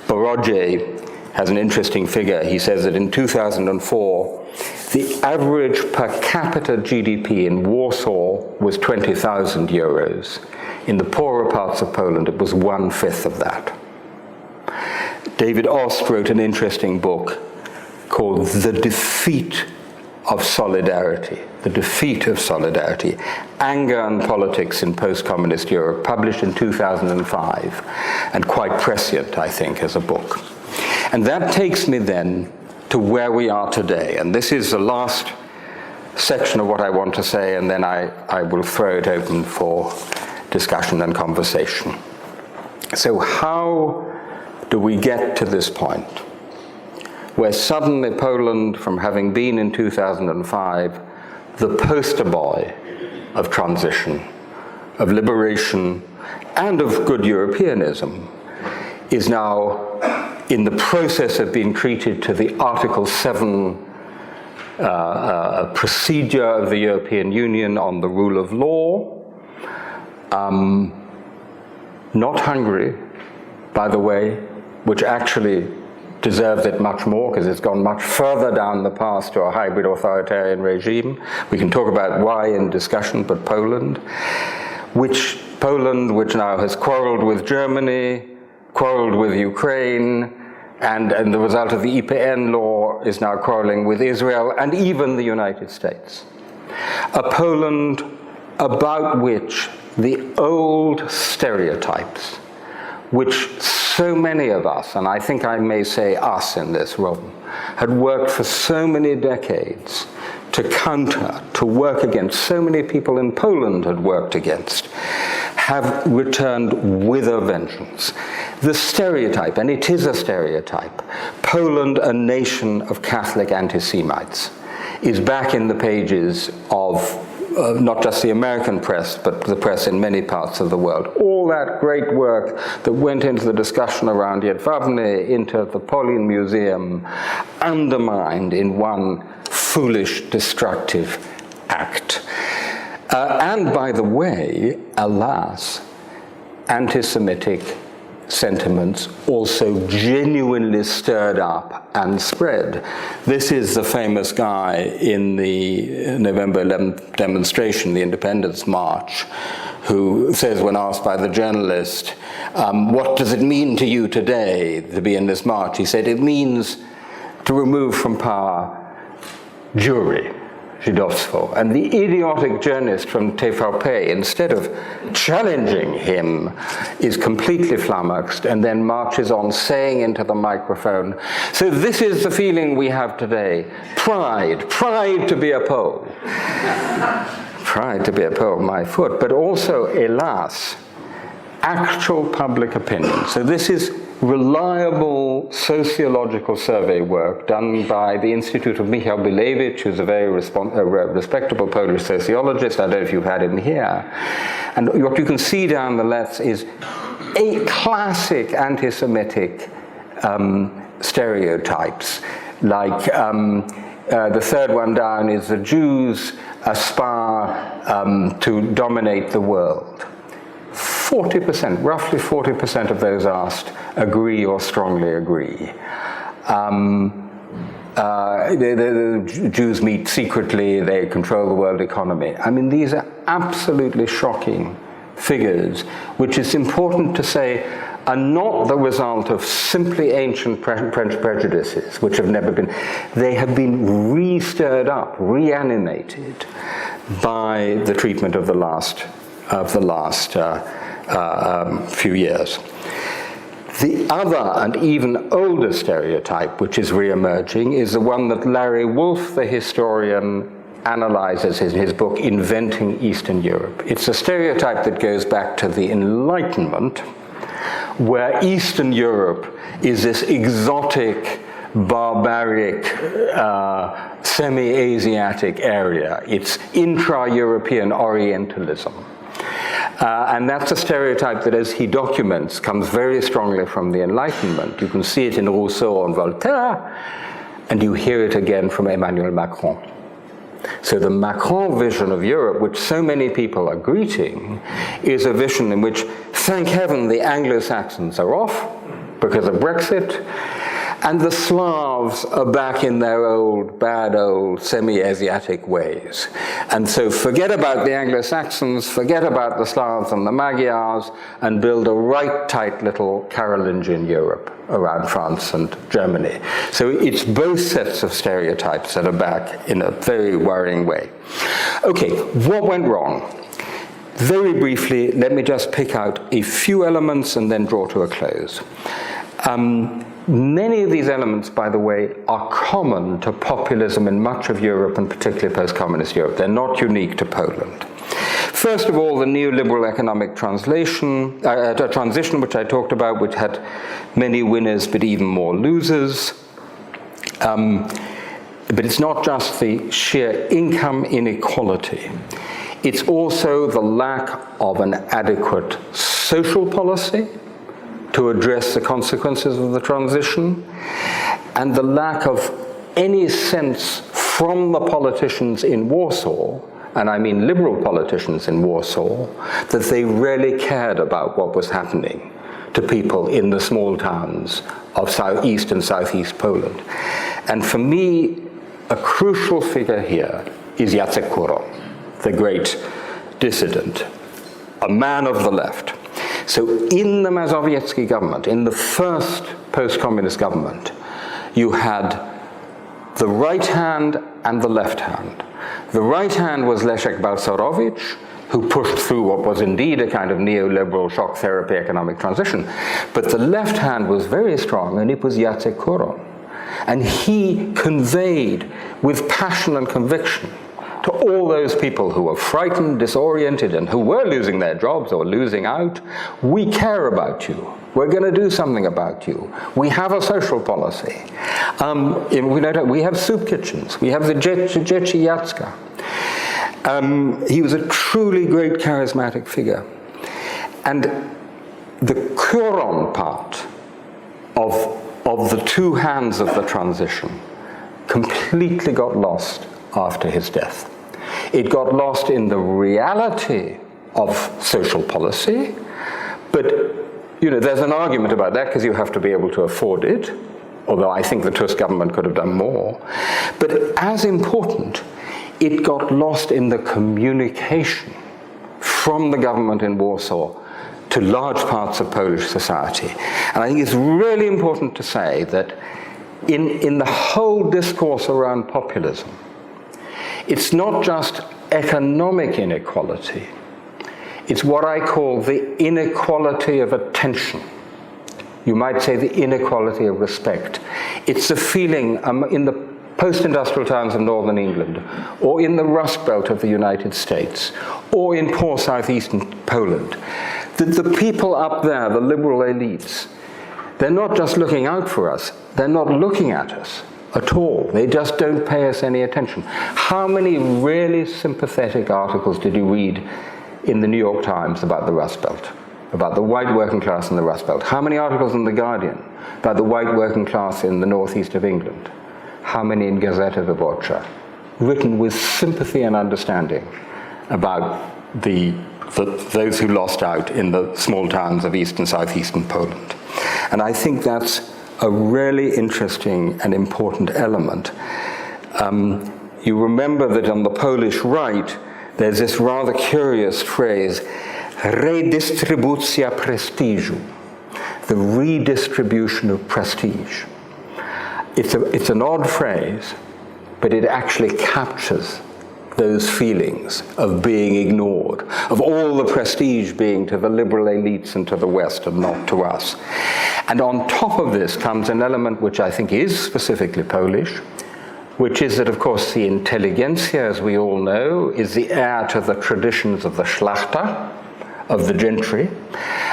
Borodzie has an interesting figure. He says that in 2004, the average per capita GDP in Warsaw was 20,000 euros. In the poorer parts of Poland, it was 1/5 of that. David Ost wrote an interesting book called The Defeat of Solidarity. The Defeat of Solidarity, Anger and Politics in Post-Communist Europe, published in 2005, and quite prescient, I think, as a book. And that takes me then to where we are today. And this is the last section of what I want to say, and then I will throw it open for discussion and conversation. So how do we get to this point, where suddenly Poland, from having been in 2005 the poster boy of transition, of liberation, and of good Europeanism, is now in the process of being treated to the Article 7 procedure of the European Union on the rule of law. Not Hungary, by the way, which actually deserves it much more because it's gone much further down the path to a hybrid authoritarian regime. We can talk about why in discussion, but Poland, which now has quarreled with Germany, quarreled with Ukraine, and the result of the EPN law is now quarreling with Israel and even the United States. A Poland about which the old stereotypes, which so many of us, and I think I may say us in this room, had worked for so many decades to counter, to work against, so many people in Poland had worked against, have returned with a vengeance. The stereotype, and it is a stereotype, Poland, a nation of Catholic anti-Semites, is back in the pages of not just the American press, but the press in many parts of the world. All that great work that went into the discussion around Jedwabne, into the Polin Museum, undermined in one foolish, destructive act. And by the way, alas, anti-Semitic sentiments also genuinely stirred up and spread. This is the famous guy in the November 11th demonstration, the Independence March, who says, when asked by the journalist, what does it mean to you today to be in this march? He said, it means to remove from power Jury, Żydowstwo. And the idiotic journalist from TVP, instead of challenging him, is completely flummoxed and then marches on saying into the microphone, so this is the feeling we have today. Pride to be a Pole. Pride to be a Pole, my foot. But also, alas, actual public opinion. So this is reliable sociological survey work done by the Institute of Michał Bilewicz, who's a very respectable Polish sociologist. I don't know if you've had him here. And what you can see down the left is a classic anti-Semitic stereotypes. Like the third one down is the Jews aspire to dominate the world. 40%, roughly 40% of those asked agree or strongly agree. The Jews meet secretly, they control the world economy. I mean, these are absolutely shocking figures, which is important to say are not the result of simply ancient French prejudices, which have never been, they have been re-stirred up, reanimated by the treatment of the last few years. The other and even older stereotype which is re-emerging is the one that Larry Wolff, the historian, analyzes in his book Inventing Eastern Europe. It's a stereotype that goes back to the Enlightenment, where Eastern Europe is this exotic, barbaric, semi-Asiatic area. It's intra-European Orientalism. And that's a stereotype that, as he documents, comes very strongly from the Enlightenment. You can see it in Rousseau and Voltaire, and you hear it again from Emmanuel Macron. So the Macron vision of Europe, which so many people are greeting, is a vision in which, thank heaven, the Anglo-Saxons are off because of Brexit, and the Slavs are back in their old, bad old, semi-Asiatic ways. And so forget about the Anglo-Saxons, forget about the Slavs and the Magyars, and build a right tight little Carolingian Europe around France and Germany. So it's both sets of stereotypes that are back in a very worrying way. Okay, what went wrong? Very briefly, let me just pick out a few elements and then draw to a close. Many of these elements, by the way, are common to populism in much of Europe, and particularly post-communist Europe. They're not unique to Poland. First of all, the neoliberal economic transition, which I talked about, which had many winners but even more losers. But it's not just the sheer income inequality. It's also the lack of an adequate social policy to address the consequences of the transition, and the lack of any sense from the politicians in Warsaw, and I mean liberal politicians in Warsaw, that they really cared about what was happening to people in the small towns of southeast and southeast Poland. And for me, a crucial figure here is Jacek Kuro, the great dissident, a man of the left. So in the Mazowiecki government, in the first post-communist government, you had the right hand and the left hand. The right hand was Leszek Balcerowicz, who pushed through what was indeed a kind of neoliberal shock therapy economic transition. But the left hand was very strong, and it was Jacek Kuro. And he conveyed with passion and conviction to all those people who were frightened, disoriented, and who were losing their jobs or losing out, we care about you. We're going to do something about you. We have a social policy. We have soup kitchens. We have the Dzieci Jacka. He was a truly great charismatic figure. And the Kuron part of the two hands of the transition completely got lost after his death. It got lost in the reality of social policy, but there's an argument about that because you have to be able to afford it, although I think the Tusk government could have done more. But as important, it got lost in the communication from the government in Warsaw to large parts of Polish society. And I think it's really important to say that in the whole discourse around populism, it's not just economic inequality, it's what I call the inequality of attention. You might say the inequality of respect. It's a feeling in the post-industrial towns of northern England, or in the Rust Belt of the United States, or in poor southeastern Poland, that the people up there, the liberal elites, they're not just looking out for us, they're not looking at us at all. They just don't pay us any attention. How many really sympathetic articles did you read in the New York Times about the Rust Belt, about the white working class in the Rust Belt? How many articles in The Guardian about the white working class in the northeast of England? How many in Gazeta Wyborcza, written with sympathy and understanding about those who lost out in the small towns of east and southeastern Poland? And I think that's a really interesting and important element. You remember that on the Polish right, there's this rather curious phrase, redystrybucja prestiżu, the redistribution of prestige. It's an odd phrase, but it actually captures those feelings of being ignored, of all the prestige being to the liberal elites and to the West and not to us. And on top of this comes an element which I think is specifically Polish, which is that, of course, the intelligentsia, as we all know, is the heir to the traditions of the szlachta, of the gentry.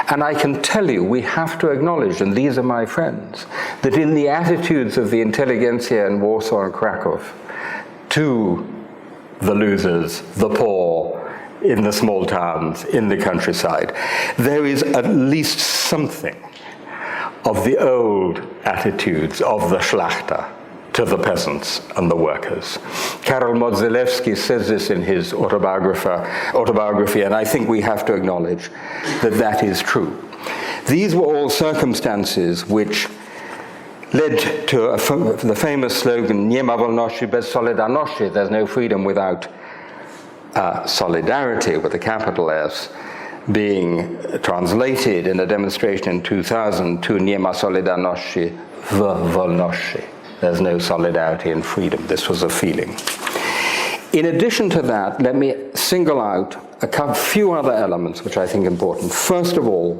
And I can tell you, we have to acknowledge, and these are my friends, that in the attitudes of the intelligentsia in Warsaw and Krakow to the losers, the poor, in the small towns, in the countryside, there is at least something of the old attitudes of the szlachta to the peasants and the workers. Karol Modzelewski says this in his autobiography, and I think we have to acknowledge that that is true. These were all circumstances which led to the famous slogan, "Nie ma wolności bez solidarności," there's no freedom without solidarity, with a capital S, being translated in a demonstration in 2000 to "Nie ma solidarności w wolności." There's no solidarity in freedom. This was a feeling. In addition to that, let me single out a few other elements which I think are important. First of all,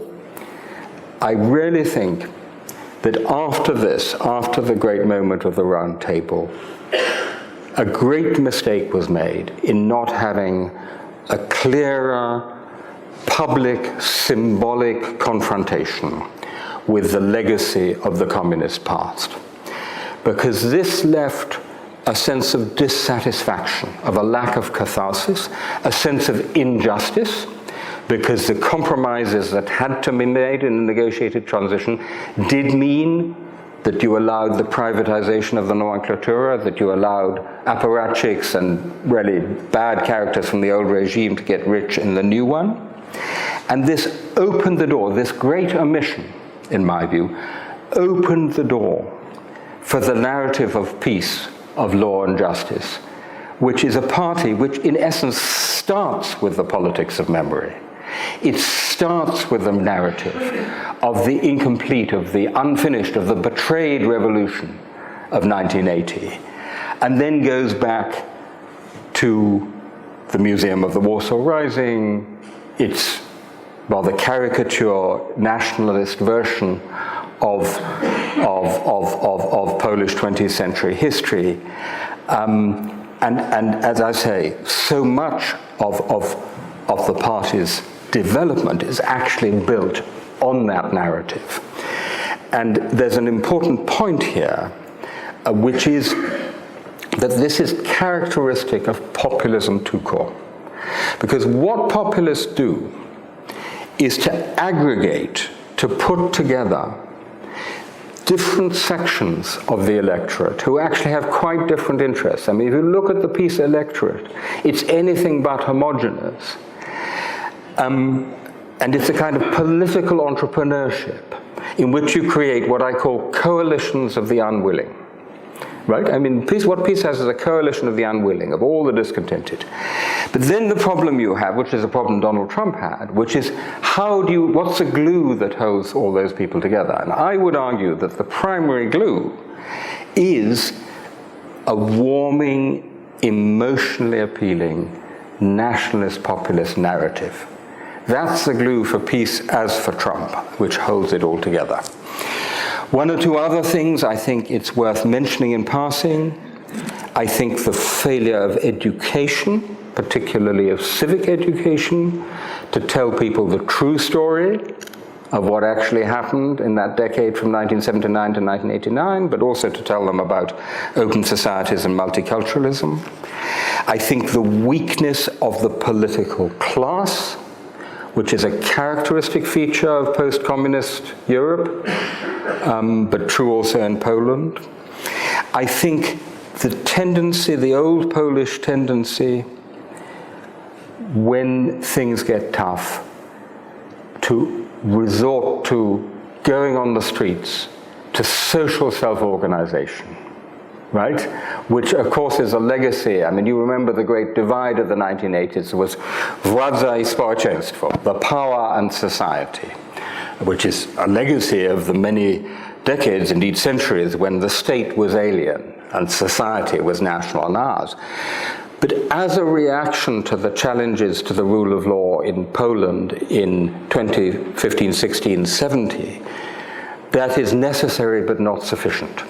I really think that after this, after the great moment of the Round Table, a great mistake was made in not having a clearer, public, symbolic confrontation with the legacy of the communist past. Because this left a sense of dissatisfaction, of a lack of catharsis, a sense of injustice, because the compromises that had to be made in the negotiated transition did mean that you allowed the privatization of the nomenclatura, that you allowed apparatchiks and really bad characters from the old regime to get rich in the new one. And this opened the door, this great omission, in my view, opened the door for the narrative of peace, of law and justice, which is a party which in essence starts with the politics of memory. It starts with the narrative of the incomplete, of the unfinished, of the betrayed revolution of 1980, and then goes back to the Museum of the Warsaw Rising, its rather caricature nationalist version of Polish 20th century history. And as I say, so much of the party's development is actually built on that narrative. And there's an important point here, which is that this is characteristic of populism tout court. Because what populists do is to aggregate, to put together different sections of the electorate who actually have quite different interests. I mean, if you look at the peace electorate, it's anything but homogeneous. And it's a kind of political entrepreneurship in which you create what I call coalitions of the unwilling. Right? I mean, what peace has is a coalition of the unwilling, of all the discontented. But then the problem you have, which is a problem Donald Trump had, which is what's the glue that holds all those people together? And I would argue that the primary glue is a warming, emotionally appealing, nationalist populist narrative. That's the glue for peace as for Trump, which holds it all together. One or two other things I think it's worth mentioning in passing. I think the failure of education, particularly of civic education, to tell people the true story of what actually happened in that decade from 1979 to 1989, but also to tell them about open societies and multiculturalism. I think the weakness of the political class, which is a characteristic feature of post-communist Europe, but true also in Poland. I think the tendency, the old Polish tendency, when things get tough, to resort to going on the streets, to social self-organization, right? Which, of course, is a legacy. I mean, you remember the great divide of the 1980s was władza I społeczeństwo, the power and society, which is a legacy of the many decades, indeed centuries, when the state was alien and society was national and ours. But as a reaction to the challenges to the rule of law in Poland in 2015, 16, 70, that is necessary but not sufficient.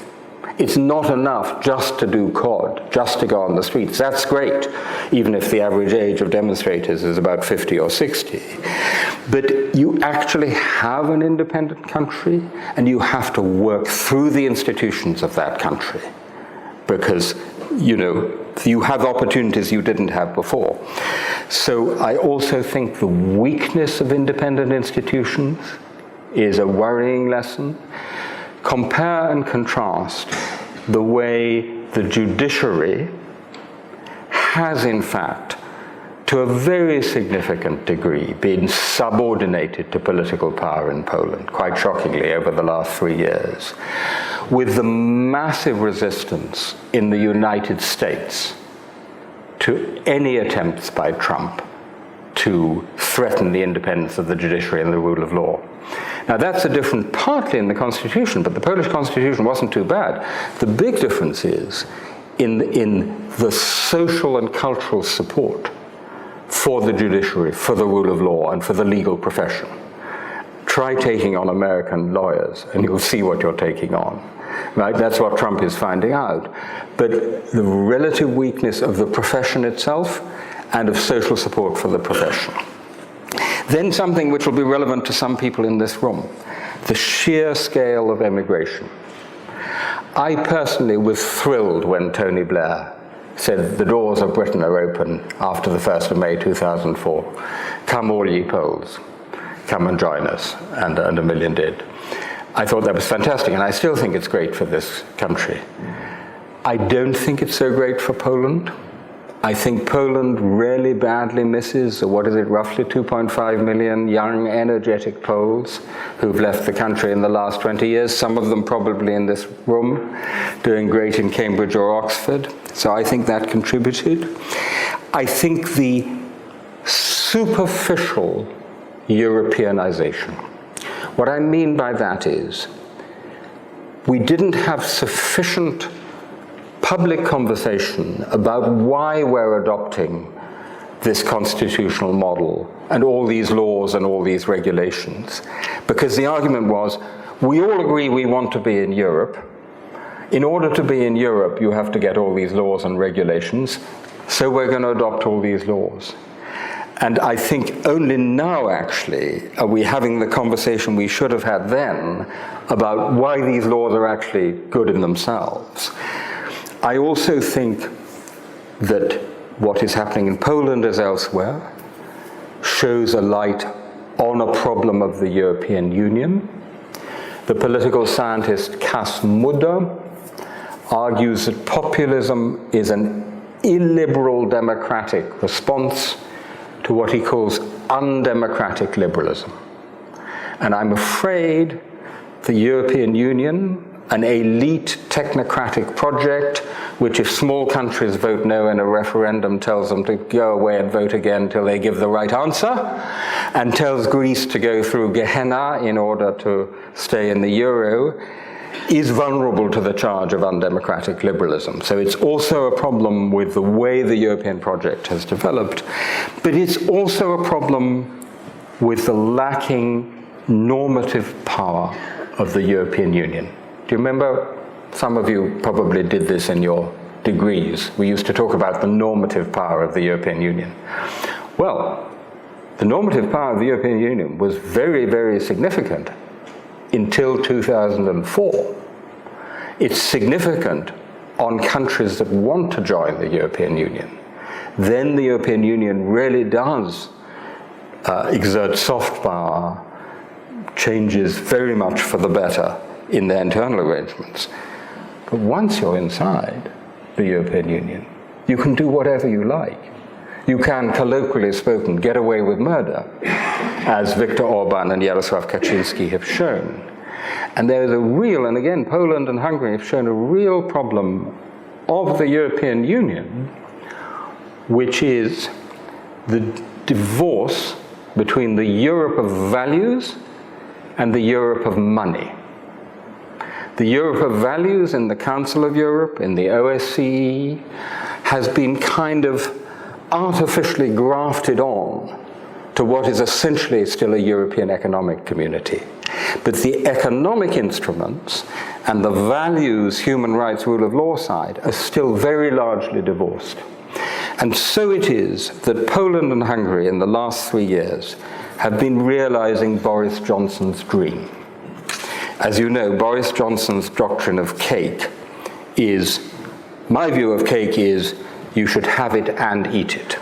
It's not enough just to do COD, just to go on the streets. That's great, even if the average age of demonstrators is about 50 or 60. But you actually have an independent country, and you have to work through the institutions of that country, because, you know, you have opportunities you didn't have before. So I also think the weakness of independent institutions is a worrying lesson. Compare and contrast the way the judiciary has, in fact, to a very significant degree, been subordinated to political power in Poland, quite shockingly, over the last 3 years, with the massive resistance in the United States to any attempts by Trump to threaten the independence of the judiciary and the rule of law. Now, that's a different partly in the Constitution, but the Polish Constitution wasn't too bad. The big difference is in the social and cultural support for the judiciary, for the rule of law, and for the legal profession. Try taking on American lawyers, and you'll see what you're taking on. Right? That's what Trump is finding out. But the relative weakness of the profession itself and of social support for the profession. Then something which will be relevant to some people in this room, the sheer scale of emigration. I personally was thrilled when Tony Blair said the doors of Britain are open after the 1st of May 2004. Come all ye Poles, come and join us, and 1 million did. I thought that was fantastic, and I still think it's great for this country. I don't think it's so great for Poland. I think Poland really badly misses, what is it, roughly 2.5 million young, energetic Poles who've left the country in the last 20 years, some of them probably in this room, doing great in Cambridge or Oxford. So I think that contributed. I think the superficial Europeanization. What I mean by that is, we didn't have sufficient public conversation about why we're adopting this constitutional model and all these laws and all these regulations. Because the argument was, we all agree we want to be in Europe. In order to be in Europe, you have to get all these laws and regulations, so we're going to adopt all these laws. And I think only now, actually, are we having the conversation we should have had then about why these laws are actually good in themselves. I also think that what is happening in Poland as elsewhere shows a light on a problem of the European Union. The political scientist Cas Mudder argues that populism is an illiberal democratic response to what he calls undemocratic liberalism. And I'm afraid the European Union, an elite technocratic project, which if small countries vote no in a referendum tells them to go away and vote again till they give the right answer, and tells Greece to go through Gehenna in order to stay in the euro, is vulnerable to the charge of undemocratic liberalism. So it's also a problem with the way the European project has developed, but it's also a problem with the lacking normative power of the European Union. Do you remember, some of you probably did this in your degrees, we used to talk about the normative power of the European Union. Well, the normative power of the European Union was very, very significant until 2004. It's significant on countries that want to join the European Union. Then the European Union really does exert soft power, changes very much for the better in their internal arrangements. But once you're inside the European Union, you can do whatever you like. You can, colloquially spoken, get away with murder, as Viktor Orban and Jarosław Kaczynski have shown. And there is a real, and again, Poland and Hungary have shown a real problem of the European Union, which is the divorce between the Europe of values and the Europe of money. The Europe of values in the Council of Europe, in the OSCE, has been kind of artificially grafted on to what is essentially still a European economic community. But the economic instruments and the values, human rights, rule of law side are still very largely divorced. And so it is that Poland and Hungary in the last 3 years have been realizing Boris Johnson's dream. As you know, Boris Johnson's doctrine of cake is, my view of cake is, you should have it and eat it.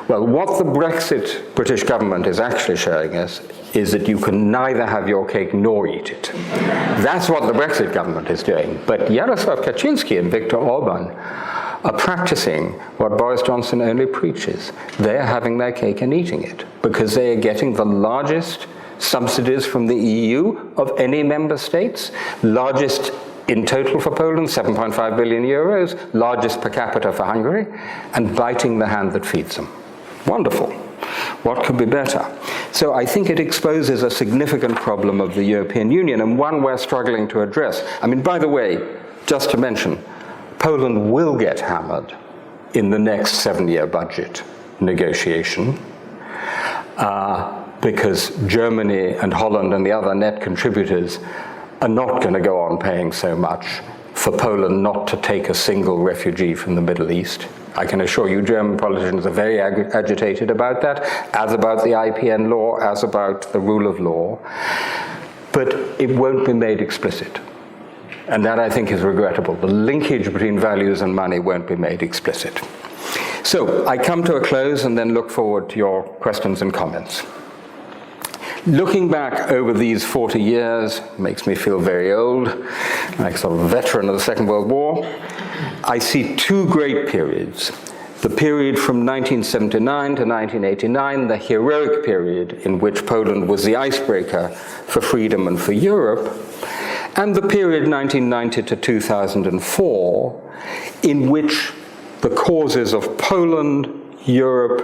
Well, what the Brexit British government is actually showing us is that you can neither have your cake nor eat it. That's what the Brexit government is doing. But Jarosław Kaczynski and Viktor Orban are practicing what Boris Johnson only preaches. They are having their cake and eating it, because they are getting the largest subsidies from the EU of any member states, largest in total for Poland, 7.5 billion euros, largest per capita for Hungary, and biting the hand that feeds them. Wonderful. What could be better? So I think it exposes a significant problem of the European Union, and one we're struggling to address. I mean, by the way, just to mention, Poland will get hammered in the next 7-year budget negotiation, because Germany and Holland and the other net contributors are not going to go on paying so much for Poland not to take a single refugee from the Middle East. I can assure you German politicians are very agitated about that, as about the IPN law, as about the rule of law. But it won't be made explicit. And that, I think, is regrettable. The linkage between values and money won't be made explicit. So I come to a close and then look forward to your questions and comments. Looking back over these 40 years makes me feel very old, like a sort of veteran of the Second World War. I see two great periods. The period from 1979 to 1989, the heroic period in which Poland was the icebreaker for freedom and for Europe, and the period 1990 to 2004, in which the causes of Poland, Europe,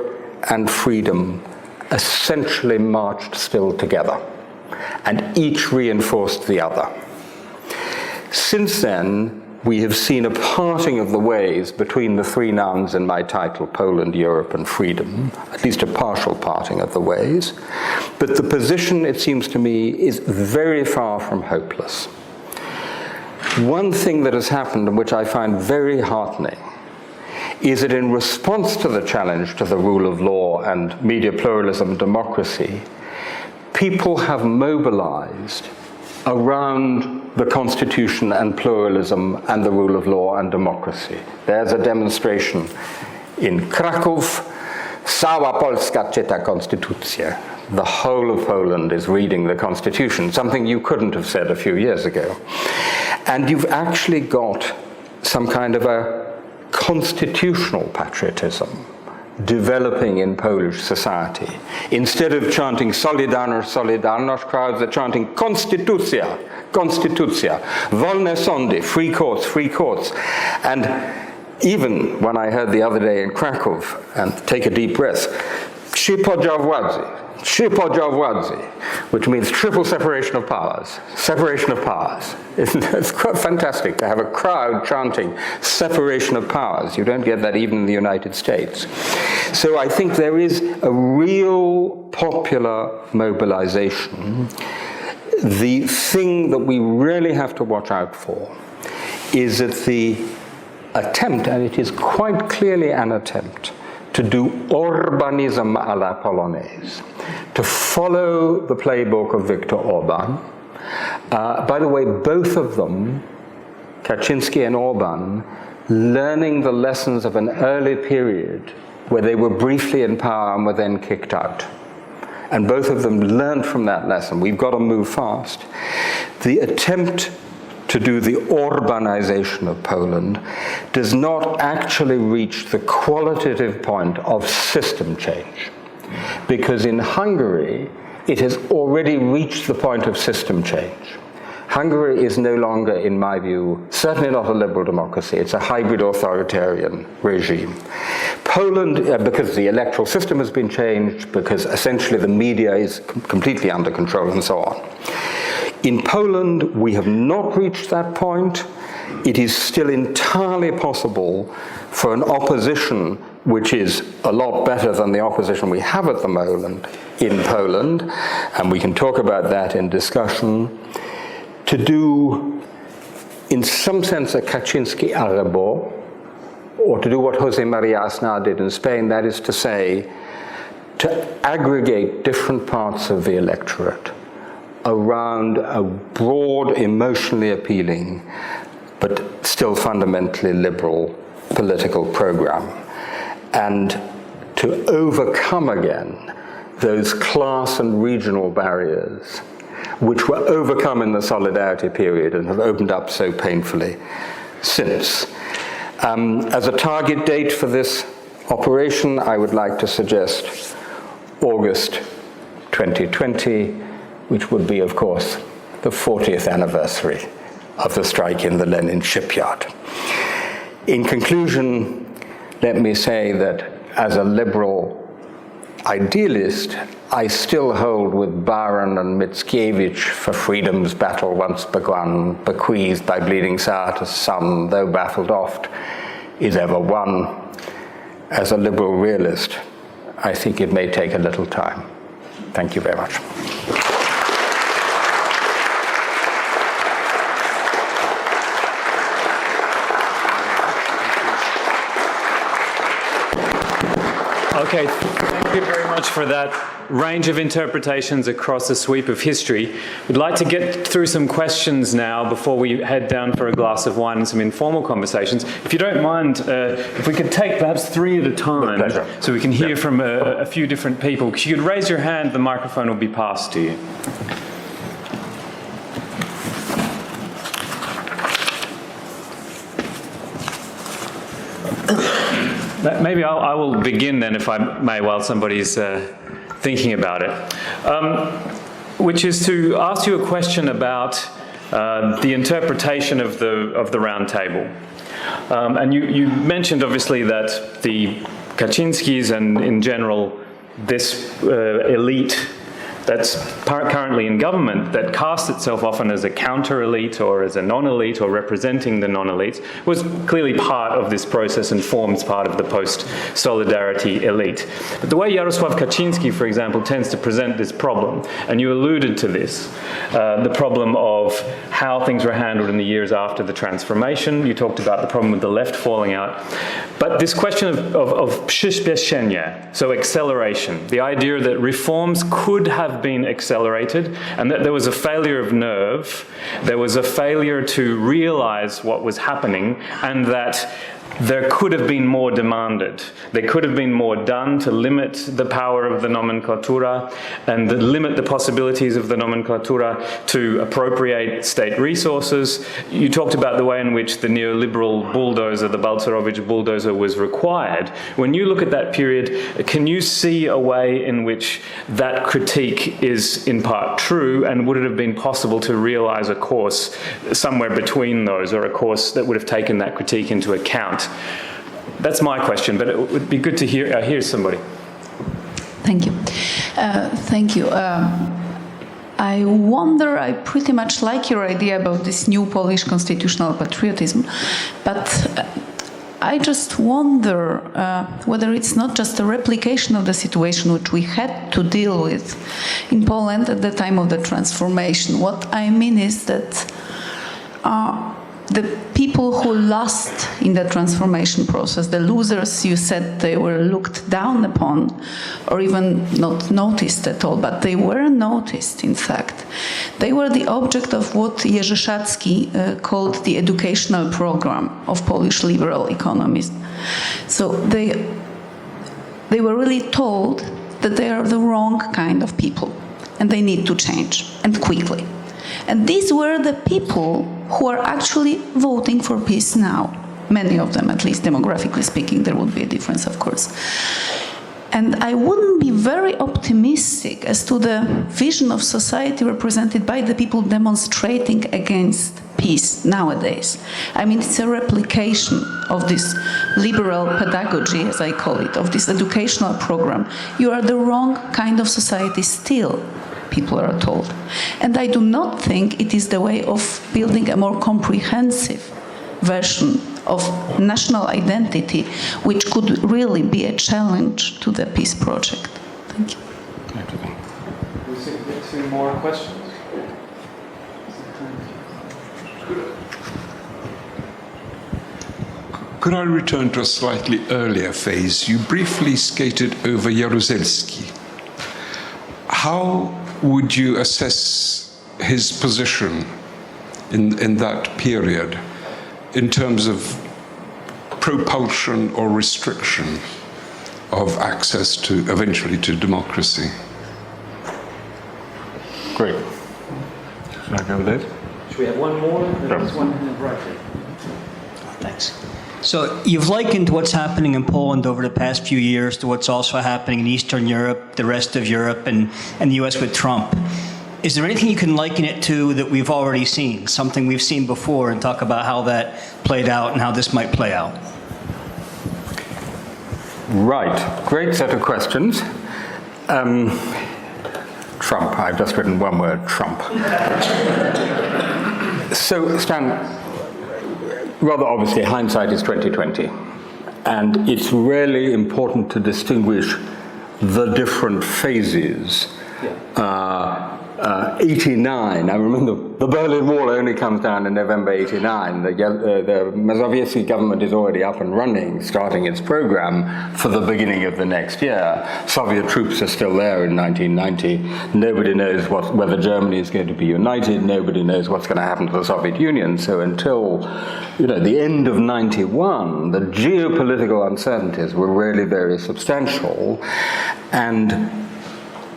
and freedom essentially marched still together, and each reinforced the other. Since then, we have seen a parting of the ways between the three nouns in my title, Poland, Europe, and freedom, at least a partial parting of the ways. But the position, it seems to me, is very far from hopeless. One thing that has happened, and which I find very heartening, is that in response to the challenge to the rule of law and media pluralism and democracy, people have mobilized around the Constitution and pluralism and the rule of law and democracy. There's a demonstration in Kraków. Cała Polska czyta konstytucję. The whole of Poland is reading the Constitution, something you couldn't have said a few years ago. And you've actually got some kind of a constitutional patriotism developing in Polish society. Instead of chanting Solidarność, Solidarność, crowds are chanting Konstytucja, Konstytucja, wolne sądy, free courts, free courts. And even when I heard the other day in Kraków, and take a deep breath, trzy podział władzy, which means triple separation of powers. Separation of powers. It's quite fantastic to have a crowd chanting separation of powers. You don't get that even in the United States. So I think there is a real popular mobilization. The thing that we really have to watch out for is that the attempt, and it is quite clearly an attempt, to do Orbanism à la Polonaise, to follow the playbook of Viktor Orban. By the way, both of them, Kaczynski and Orban, learning the lessons of an early period where they were briefly in power and were then kicked out. And both of them learned from that lesson. We've got to move fast. The attempt to do the Orbanization of Poland does not actually reach the qualitative point of system change. Because in Hungary, it has already reached the point of system change. Hungary is no longer, in my view, certainly not a liberal democracy. It's a hybrid authoritarian regime. Poland, because the electoral system has been changed, because essentially the media is completely under control and so on. In Poland, we have not reached that point. It is still entirely possible for an opposition, which is a lot better than the opposition we have at the moment in Poland, and we can talk about that in discussion, to do, in some sense, a Kaczynski Arabo, or to do what José María Aznar did in Spain, that is to say, to aggregate different parts of the electorate around a broad, emotionally appealing, but still fundamentally liberal political program, and to overcome again those class and regional barriers which were overcome in the Solidarity period and have opened up so painfully since. As a target date for this operation, I would like to suggest August 2020, which would be, of course, the 40th anniversary of the strike in the Lenin Shipyard. In conclusion, let me say that as a liberal idealist, I still hold with Baron and Mickiewicz for freedom's battle once begun, bequeathed by bleeding sire to son, though baffled oft, is ever won. As a liberal realist, I think it may take a little time. Thank you very much. Okay, thank you very much for that range of interpretations across the sweep of history. We'd like to get through some questions now before we head down for a glass of wine and some informal conversations. If you don't mind, if we could take perhaps 3 at a time, so we can hear from a few different people. If you could raise your hand, the microphone will be passed to you. Maybe I will begin then, if I may, while somebody's thinking about it, which is to ask you a question about the interpretation of the round table. And you mentioned obviously that the Kaczynskis and in general this elite that's currently in government, that casts itself often as a counter-elite or as a non-elite or representing the non-elites, was clearly part of this process and forms part of the post-Solidarity elite. But the way Jarosław Kaczynski, for example, tends to present this problem, and you alluded to this, the problem of how things were handled in the years after the transformation. You talked about the problem with the left falling out. But this question of przyspieszenie, so acceleration, the idea that reforms could have been accelerated and that there was a failure of nerve, there was a failure to realize what was happening, and that there could have been more demanded. There could have been more done to limit the power of the nomenklatura and limit the possibilities of the nomenklatura to appropriate state resources. You talked about the way in which the neoliberal bulldozer, the Balcerowicz bulldozer, was required. When you look at that period, can you see a way in which that critique is in part true, and would it have been possible to realize a course somewhere between those, or a course that would have taken that critique into account? That's my question, but it would be good to hear somebody. Thank you. Thank you. I wonder, I pretty much like your idea about this new Polish constitutional patriotism, but I just wonder whether it's not just a replication of the situation which we had to deal with in Poland at the time of the transformation. What I mean is that the people who lost in the transformation process, the losers, you said they were looked down upon or even not noticed at all, but they were noticed, in fact. They were the object of what Jerzy Szacki called the educational program of Polish liberal economists. So they were really told that they are the wrong kind of people and they need to change, and quickly. And these were the people who are actually voting for peace now. Many of them, at least demographically speaking. There would be a difference, of course. And I wouldn't be very optimistic as to the vision of society represented by the people demonstrating against peace nowadays. I mean, it's a replication of this liberal pedagogy, as I call it, of this educational program. You are the wrong kind of society still, people are told. And I do not think it is the way of building a more comprehensive version of national identity, which could really be a challenge to the peace project. Thank you. We'll get to more questions. Could I return to a slightly earlier phase? You briefly skated over Jaruzelski. How would you assess his position in that period in terms of propulsion or restriction of access to, eventually, to democracy? Great. Should I go with it? Should we have one more? There's one in the right here. Thanks. So you've likened what's happening in Poland over the past few years to what's also happening in Eastern Europe, the rest of Europe, and the US with Trump. Is there anything you can liken it to that we've already seen, something we've seen before, and talk about how that played out and how this might play out? Right. Great set of questions. Trump. I've just written one word, Trump. So, Stan, rather obviously, hindsight is 2020. And it's really important to distinguish the different phases. 89, I remember the Berlin Wall only comes down in November 89. The Mazowiecki government is already up and running, starting its program for the beginning of the next year. Soviet troops are still there in 1990. Nobody knows whether Germany is going to be united. Nobody knows what's going to happen to the Soviet Union. So until the end of 91, the geopolitical uncertainties were really very substantial. And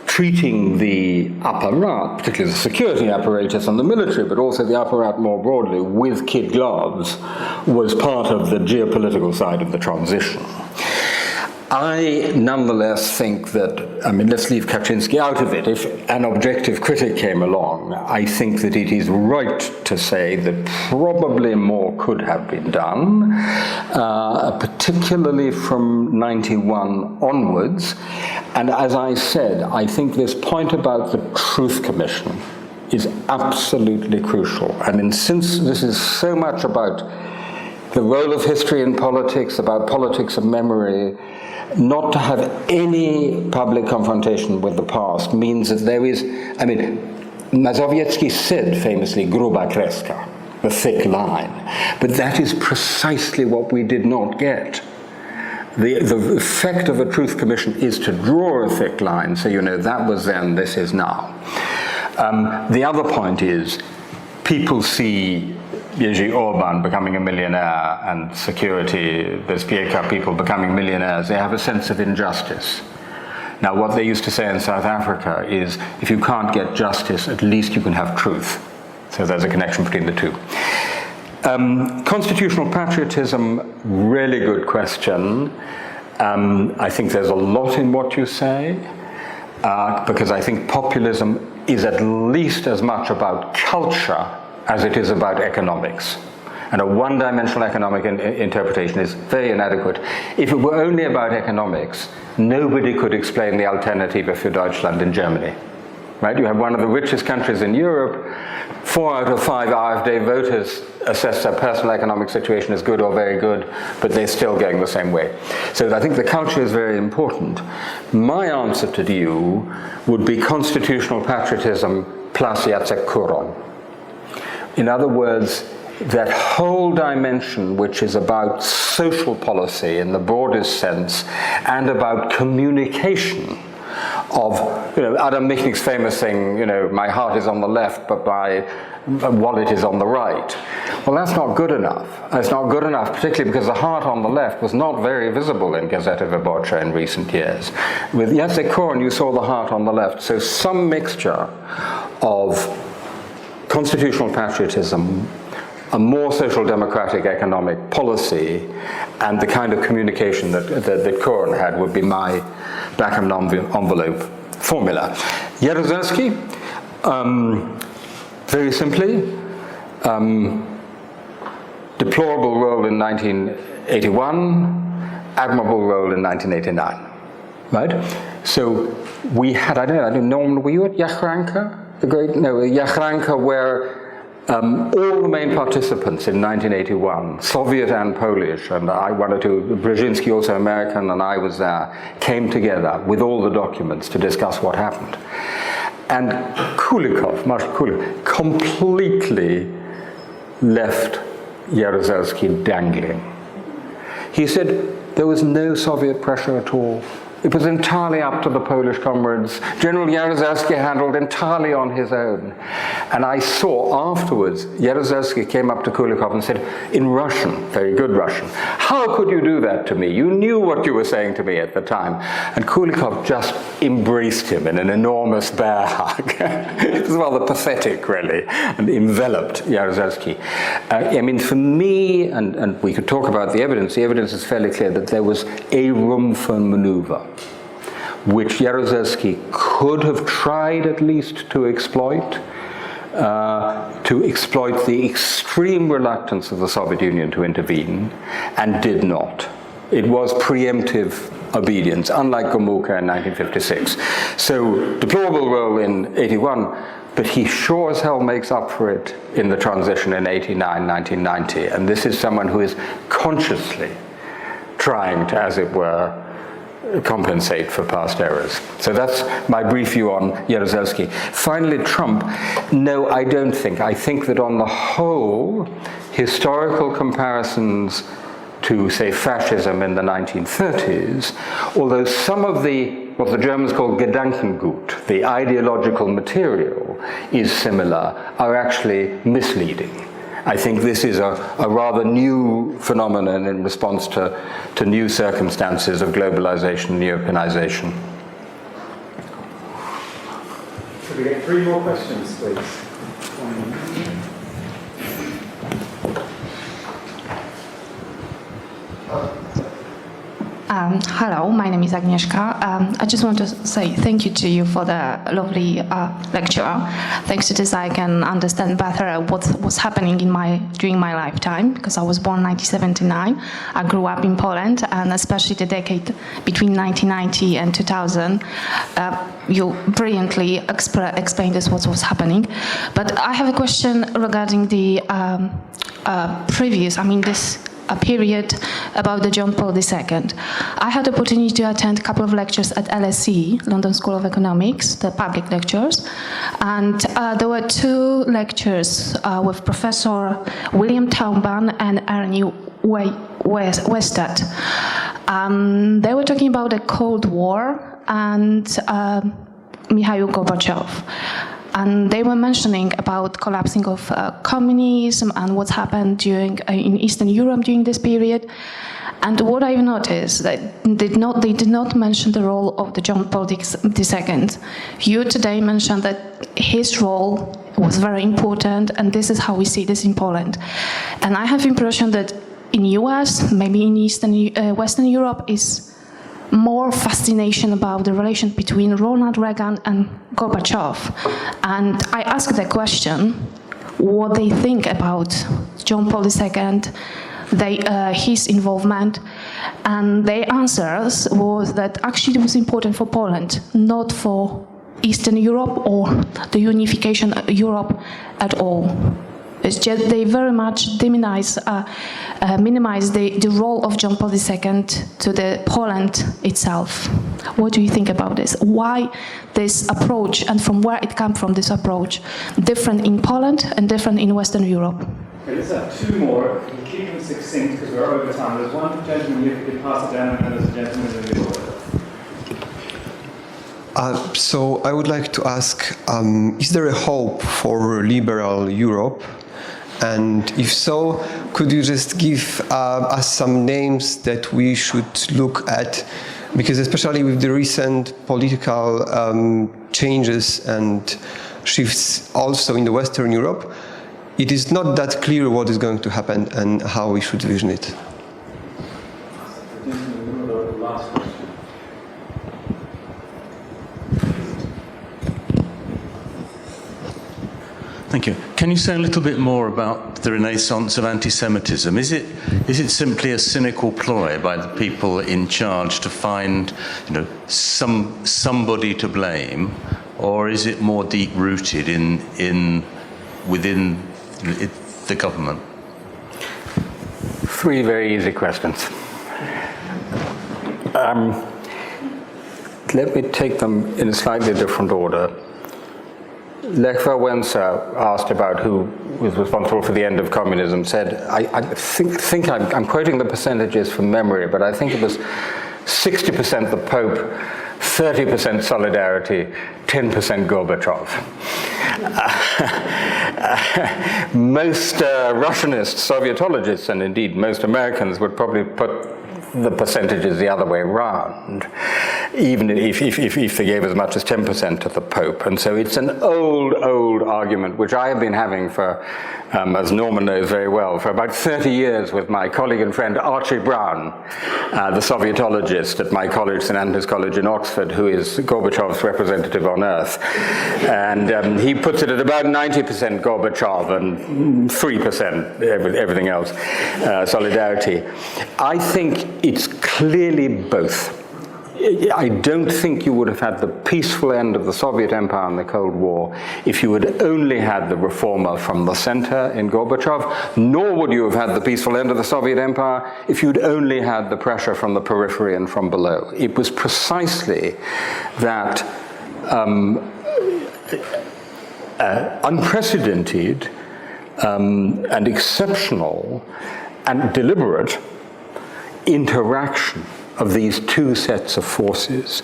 treating the apparat, particularly the security apparatus and the military, but also the apparat more broadly, with kid gloves, was part of the geopolitical side of the transition. I nonetheless think that, let's leave Kaczynski out of it. If an objective critic came along, I think that it is right to say that probably more could have been done, particularly from 91 onwards. And as I said, I think this point about the Truth Commission is absolutely crucial. Since this is so much about the role of history in politics, about politics of memory, not to have any public confrontation with the past means that there is, Mazowiecki said famously, gruba kreska, the thick line. But that is precisely what we did not get. The effect of a truth commission is to draw a thick line, so you know that was then, this is now. The other point is, people see Jerzy Orban becoming a millionaire and security, Bezpieka people becoming millionaires. They have a sense of injustice. Now, what they used to say in South Africa is, if you can't get justice, at least you can have truth. So there's a connection between the two. Constitutional patriotism, really good question. I think there's a lot in what you say, because I think populism is at least as much about culture as it is about economics. And a one-dimensional economic interpretation is very inadequate. If it were only about economics, nobody could explain the Alternative für Deutschland in Germany. Right? You have one of the richest countries in Europe. 4 out of 5 AfD voters assess their personal economic situation as good or very good, but they're still going the same way. So I think the culture is very important. My answer to you would be constitutional patriotism plus Jacek Kuron. In other words, that whole dimension which is about social policy in the broadest sense and about communication of, Adam Michnik's famous thing, my heart is on the left, but my wallet is on the right. Well, that's not good enough. It's not good enough, particularly because the heart on the left was not very visible in Gazeta Wyborcza in recent years. With Jacek Kuron, you saw the heart on the left. So some mixture of constitutional patriotism, a more social democratic economic policy, and the kind of communication that Kuron had would be my back-of-an-envelope formula. Jaruzelski, very simply, deplorable role in 1981, admirable role in 1989, right? So we had, I don't know, Norman, were you at Jachranka? Jachranka, where all the main participants in 1981, Soviet and Polish, and one or two, Brzezinski, also American, and I was there, came together with all the documents to discuss what happened. And Marshal Kulikov, completely left Jaruzelski dangling. He said there was no Soviet pressure at all. It was entirely up to the Polish comrades. General Jaruzelski handled entirely on his own. And I saw afterwards, Jaruzelski came up to Kulikov and said, in Russian, very good Russian, how could you do that to me? You knew what you were saying to me at the time. And Kulikov just embraced him in an enormous bear hug. It was rather pathetic, really, and enveloped Jaruzelski. For me, and we could talk about the evidence is fairly clear that there was a room for maneuver, which Jaruzelski could have tried at least to exploit the extreme reluctance of the Soviet Union to intervene, and did not. It was preemptive obedience, unlike Gomulka in 1956. So, deplorable role in 81, but he sure as hell makes up for it in the transition in 89, 1990. And this is someone who is consciously trying to, as it were, compensate for past errors. So that's my brief view on Jaruzelski. Finally, Trump. No, I don't think. I think that on the whole, historical comparisons to, say, fascism in the 1930s, although some of what the Germans call Gedankengut, the ideological material, is similar, are actually misleading. I think this is a rather new phenomenon in response to new circumstances of globalization and Europeanization. Could we get 3 more questions, please? Hello, my name is Agnieszka. I just want to say thank you to you for the lovely lecture. Thanks to this, I can understand better what was happening during my lifetime, because I was born in 1979. I grew up in Poland, and especially the decade between 1990 and 2000. You brilliantly explained this, what was happening. But I have a question regarding the previous, this a period about the John Paul II. I had the opportunity to attend a couple of lectures at LSE, London School of Economics, the public lectures, and there were two lectures with Professor William Taubman and Ernie Westad. They were talking about the Cold War and Mikhail Gorbachev. And they were mentioning about collapsing of communism and what's happened in Eastern Europe during this period. And what I've noticed, they did not mention the role of the John Paul II. You today mentioned that his role was very important, and this is how we see this in Poland. And I have the impression that in US, maybe in Western Europe, is more fascination about the relation between Ronald Reagan and Gorbachev. And I asked the question, what they think about John Paul II, his involvement, and their answers was that actually it was important for Poland, not for Eastern Europe or the unification of Europe at all. It's just they very much minimize the role of John Paul II to the Poland itself. What do you think about this? Why this approach, and from where it comes from, this approach, different in Poland and different in Western Europe? Okay, let's have two more. We'll keep them succinct because we're over time. There's one gentleman here who can pass it down, and then there's a gentleman in the middle. So I would like to ask, is there a hope for liberal Europe? And if so, could you just give us some names that we should look at? Because especially with the recent political changes and shifts also in the Western Europe, it is not that clear what is going to happen and how we should vision it. Thank you. Can you say a little bit more about the renaissance of anti-Semitism? Is it simply a cynical ploy by the people in charge to find, somebody to blame, or is it more deep-rooted within the government? Three very easy questions. Let me take them in a slightly different order. Lech Wałęsa asked about who was responsible for the end of communism, said, I think I'm quoting the percentages from memory, but I think it was 60% the Pope, 30% Solidarity, 10% Gorbachev. Most Russianists, Sovietologists, and indeed most Americans would probably put the percentages the other way around, even if they gave as much as 10% to the Pope. And so it's an old argument, which I have been having for, as Norman knows very well, for about 30 years with my colleague and friend Archie Brown, the Sovietologist at my college, St. Andrews College in Oxford, who is Gorbachev's representative on Earth. And he puts it at about 90% Gorbachev and 3% everything else, Solidarity. I think it's clearly both. I don't think you would have had the peaceful end of the Soviet Empire and the Cold War if you had only had the reformer from the center in Gorbachev, nor would you have had the peaceful end of the Soviet Empire if you'd only had the pressure from the periphery and from below. It was precisely that unprecedented and exceptional and deliberate interaction of these two sets of forces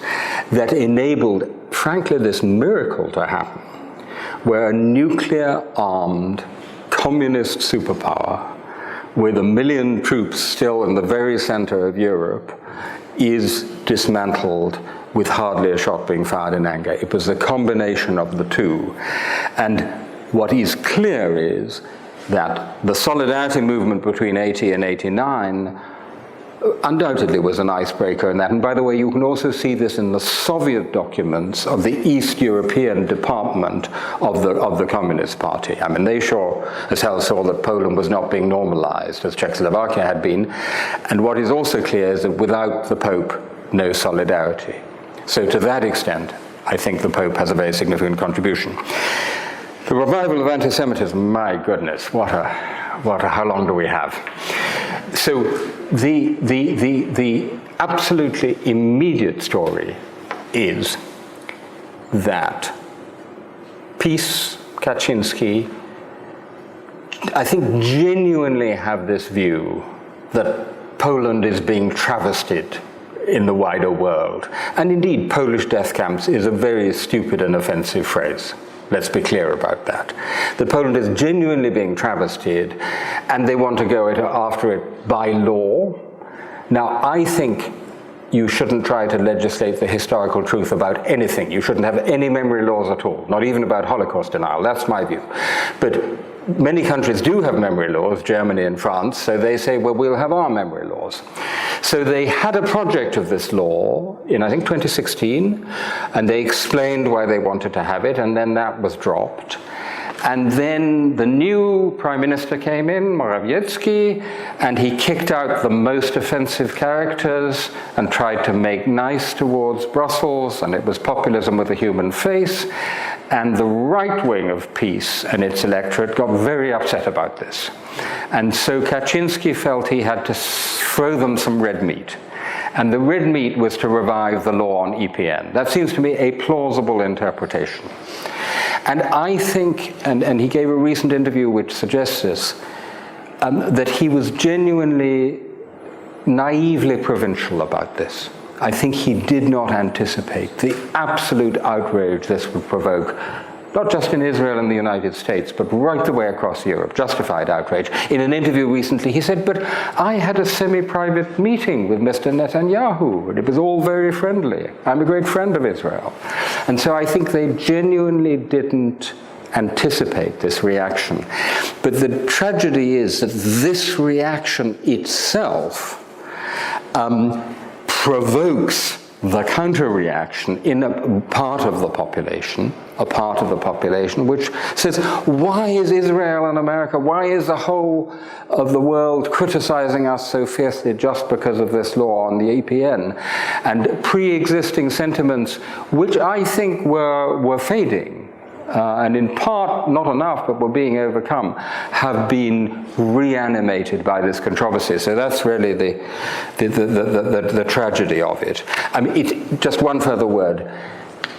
that enabled, frankly, this miracle to happen, where a nuclear-armed communist superpower with 1 million troops still in the very center of Europe is dismantled with hardly a shot being fired in anger. It was the combination of the two. And what is clear is that the solidarity movement between 80 and 89 undoubtedly was an icebreaker in that. And by the way, you can also see this in the Soviet documents of the East European department of the Communist Party. I mean, they sure as hell saw that Poland was not being normalized, as Czechoslovakia had been. And what is also clear is that without the Pope, no solidarity. So to that extent, I think the Pope has a very significant contribution. The revival of anti-Semitism, my goodness, how long do we have? So the absolutely immediate story is that PiS, Kaczynski, I think genuinely have this view that Poland is being travestied in the wider world. And indeed, Polish death camps is a very stupid and offensive phrase. Let's be clear about that. That Poland is genuinely being travestied, and they want to go after it by law. Now, I think you shouldn't try to legislate the historical truth about anything. You shouldn't have any memory laws at all, not even about Holocaust denial. That's my view. But many countries do have memory laws, Germany and France, so they say, well, we'll have our memory laws. So they had a project of this law in, I think, 2016, and they explained why they wanted to have it, and then that was dropped. And then the new prime minister came in, Morawiecki, and he kicked out the most offensive characters and tried to make nice towards Brussels, and it was populism with a human face. And the right wing of PiS and its electorate got very upset about this. And so Kaczynski felt he had to throw them some red meat. And the red meat was to revive the law on EPN. That seems to me a plausible interpretation. And I think, and he gave a recent interview which suggests this, that he was genuinely naively provincial about this. I think he did not anticipate the absolute outrage this would provoke, not just in Israel and the United States, but right the way across Europe, justified outrage. In an interview recently, he said, but I had a semi-private meeting with Mr. Netanyahu, and it was all very friendly. I'm a great friend of Israel. And so I think they genuinely didn't anticipate this reaction. But the tragedy is that this reaction itself provokes the counter-reaction in a part of the population, which says, why is Israel and America, why is the whole of the world criticizing us so fiercely just because of this law on the EPN? And pre-existing sentiments, which I think were fading, and in part, not enough, but were being overcome, have been reanimated by this controversy. So that's really the tragedy of it. I mean, just one further word.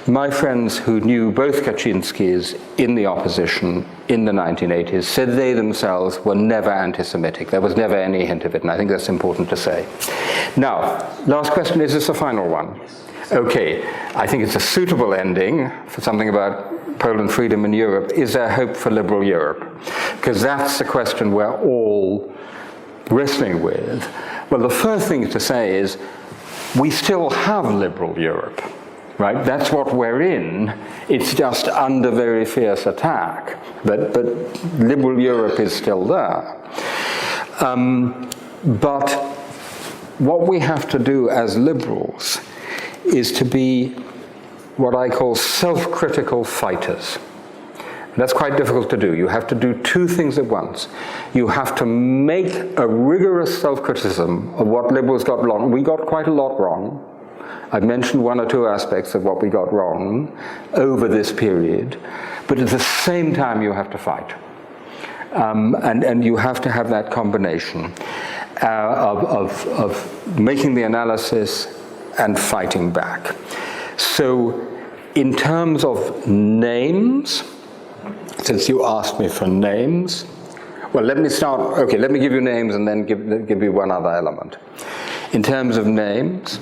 My friends who knew both Kaczynskis in the opposition in the 1980s said they themselves were never anti-Semitic. There was never any hint of it, and I think that's important to say. Now, last question, is this the final one? Okay, I think it's a suitable ending for something about Poland, freedom in Europe. Is there hope for liberal Europe? Because that's the question we're all wrestling with. Well, the first thing to say is we still have liberal Europe, right? That's what we're in. It's just under very fierce attack. But liberal Europe is still there. But what we have to do as liberals is to be what I call self-critical fighters. That's quite difficult to do. You have to do two things at once. You have to make a rigorous self-criticism of what liberals got wrong. We got quite a lot wrong. I've mentioned one or two aspects of what we got wrong over this period, but at the same time you have to fight. And you have to have that combination of making the analysis and fighting back. So in terms of names, since you asked me for names, well, let me start, okay, let me give you names and then give you one other element. In terms of names,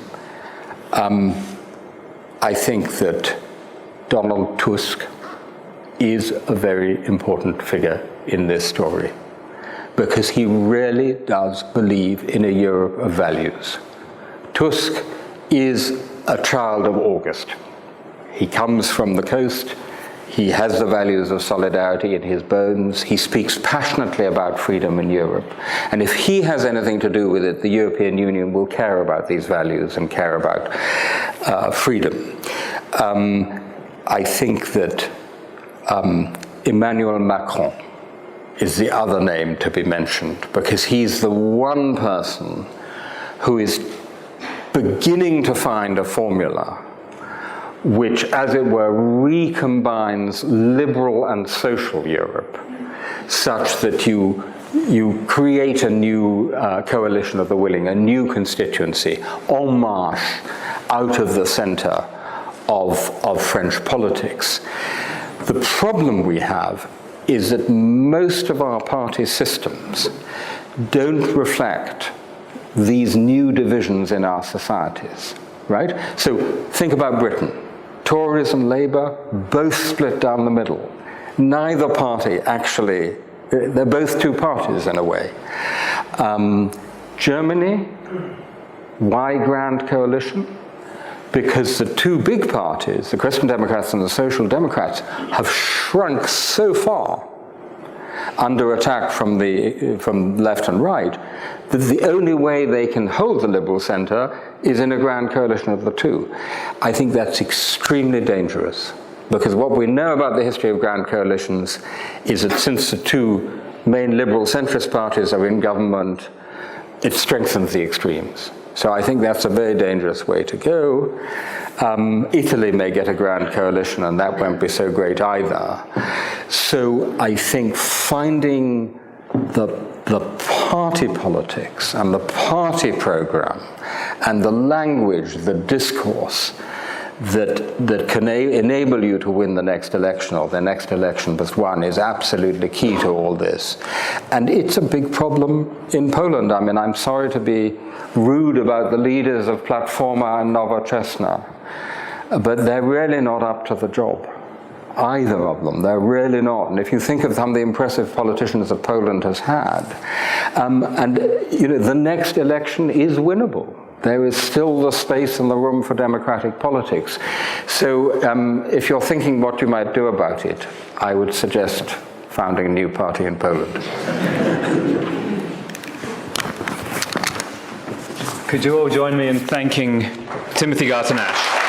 I think that Donald Tusk is a very important figure in this story, because he really does believe in a Europe of values. Tusk is a child of August. He comes from the coast. He has the values of solidarity in his bones. He speaks passionately about freedom in Europe. And if he has anything to do with it, the European Union will care about these values and care about freedom. I think that Emmanuel Macron is the other name to be mentioned, because he's the one person who is beginning to find a formula which, as it were, recombines liberal and social Europe, such that you you create a new coalition of the willing, a new constituency, en marche, out of the center of French politics. The problem we have is that most of our party systems don't reflect these new divisions in our societies, right? So think about Britain. Tories and Labour both split down the middle. Neither party actually, they're both two parties in a way. Germany, why grand coalition? Because the two big parties, the Christian Democrats and the Social Democrats, have shrunk so far under attack from left and right, that the only way they can hold the liberal center is in a grand coalition of the two. I think that's extremely dangerous, because what we know about the history of grand coalitions is that since the two main liberal centrist parties are in government, it strengthens the extremes. So I think that's a very dangerous way to go. Italy may get a grand coalition, and that won't be so great either. So I think finding the party politics and the party program and the language, the discourse that can enable you to win the next election, or the next election but one, is absolutely key to all this. And it's a big problem in Poland. I mean, I'm sorry to be rude about the leaders of Platforma and Nowoczesna, but they're really not up to the job. Either of them, they're really not. And if you think of some of the impressive politicians that Poland has had, and you know, the next election is winnable. There is still the space and the room for democratic politics. So if you're thinking what you might do about it, I would suggest founding a new party in Poland. Could you all join me in thanking Timothy Garton Ash?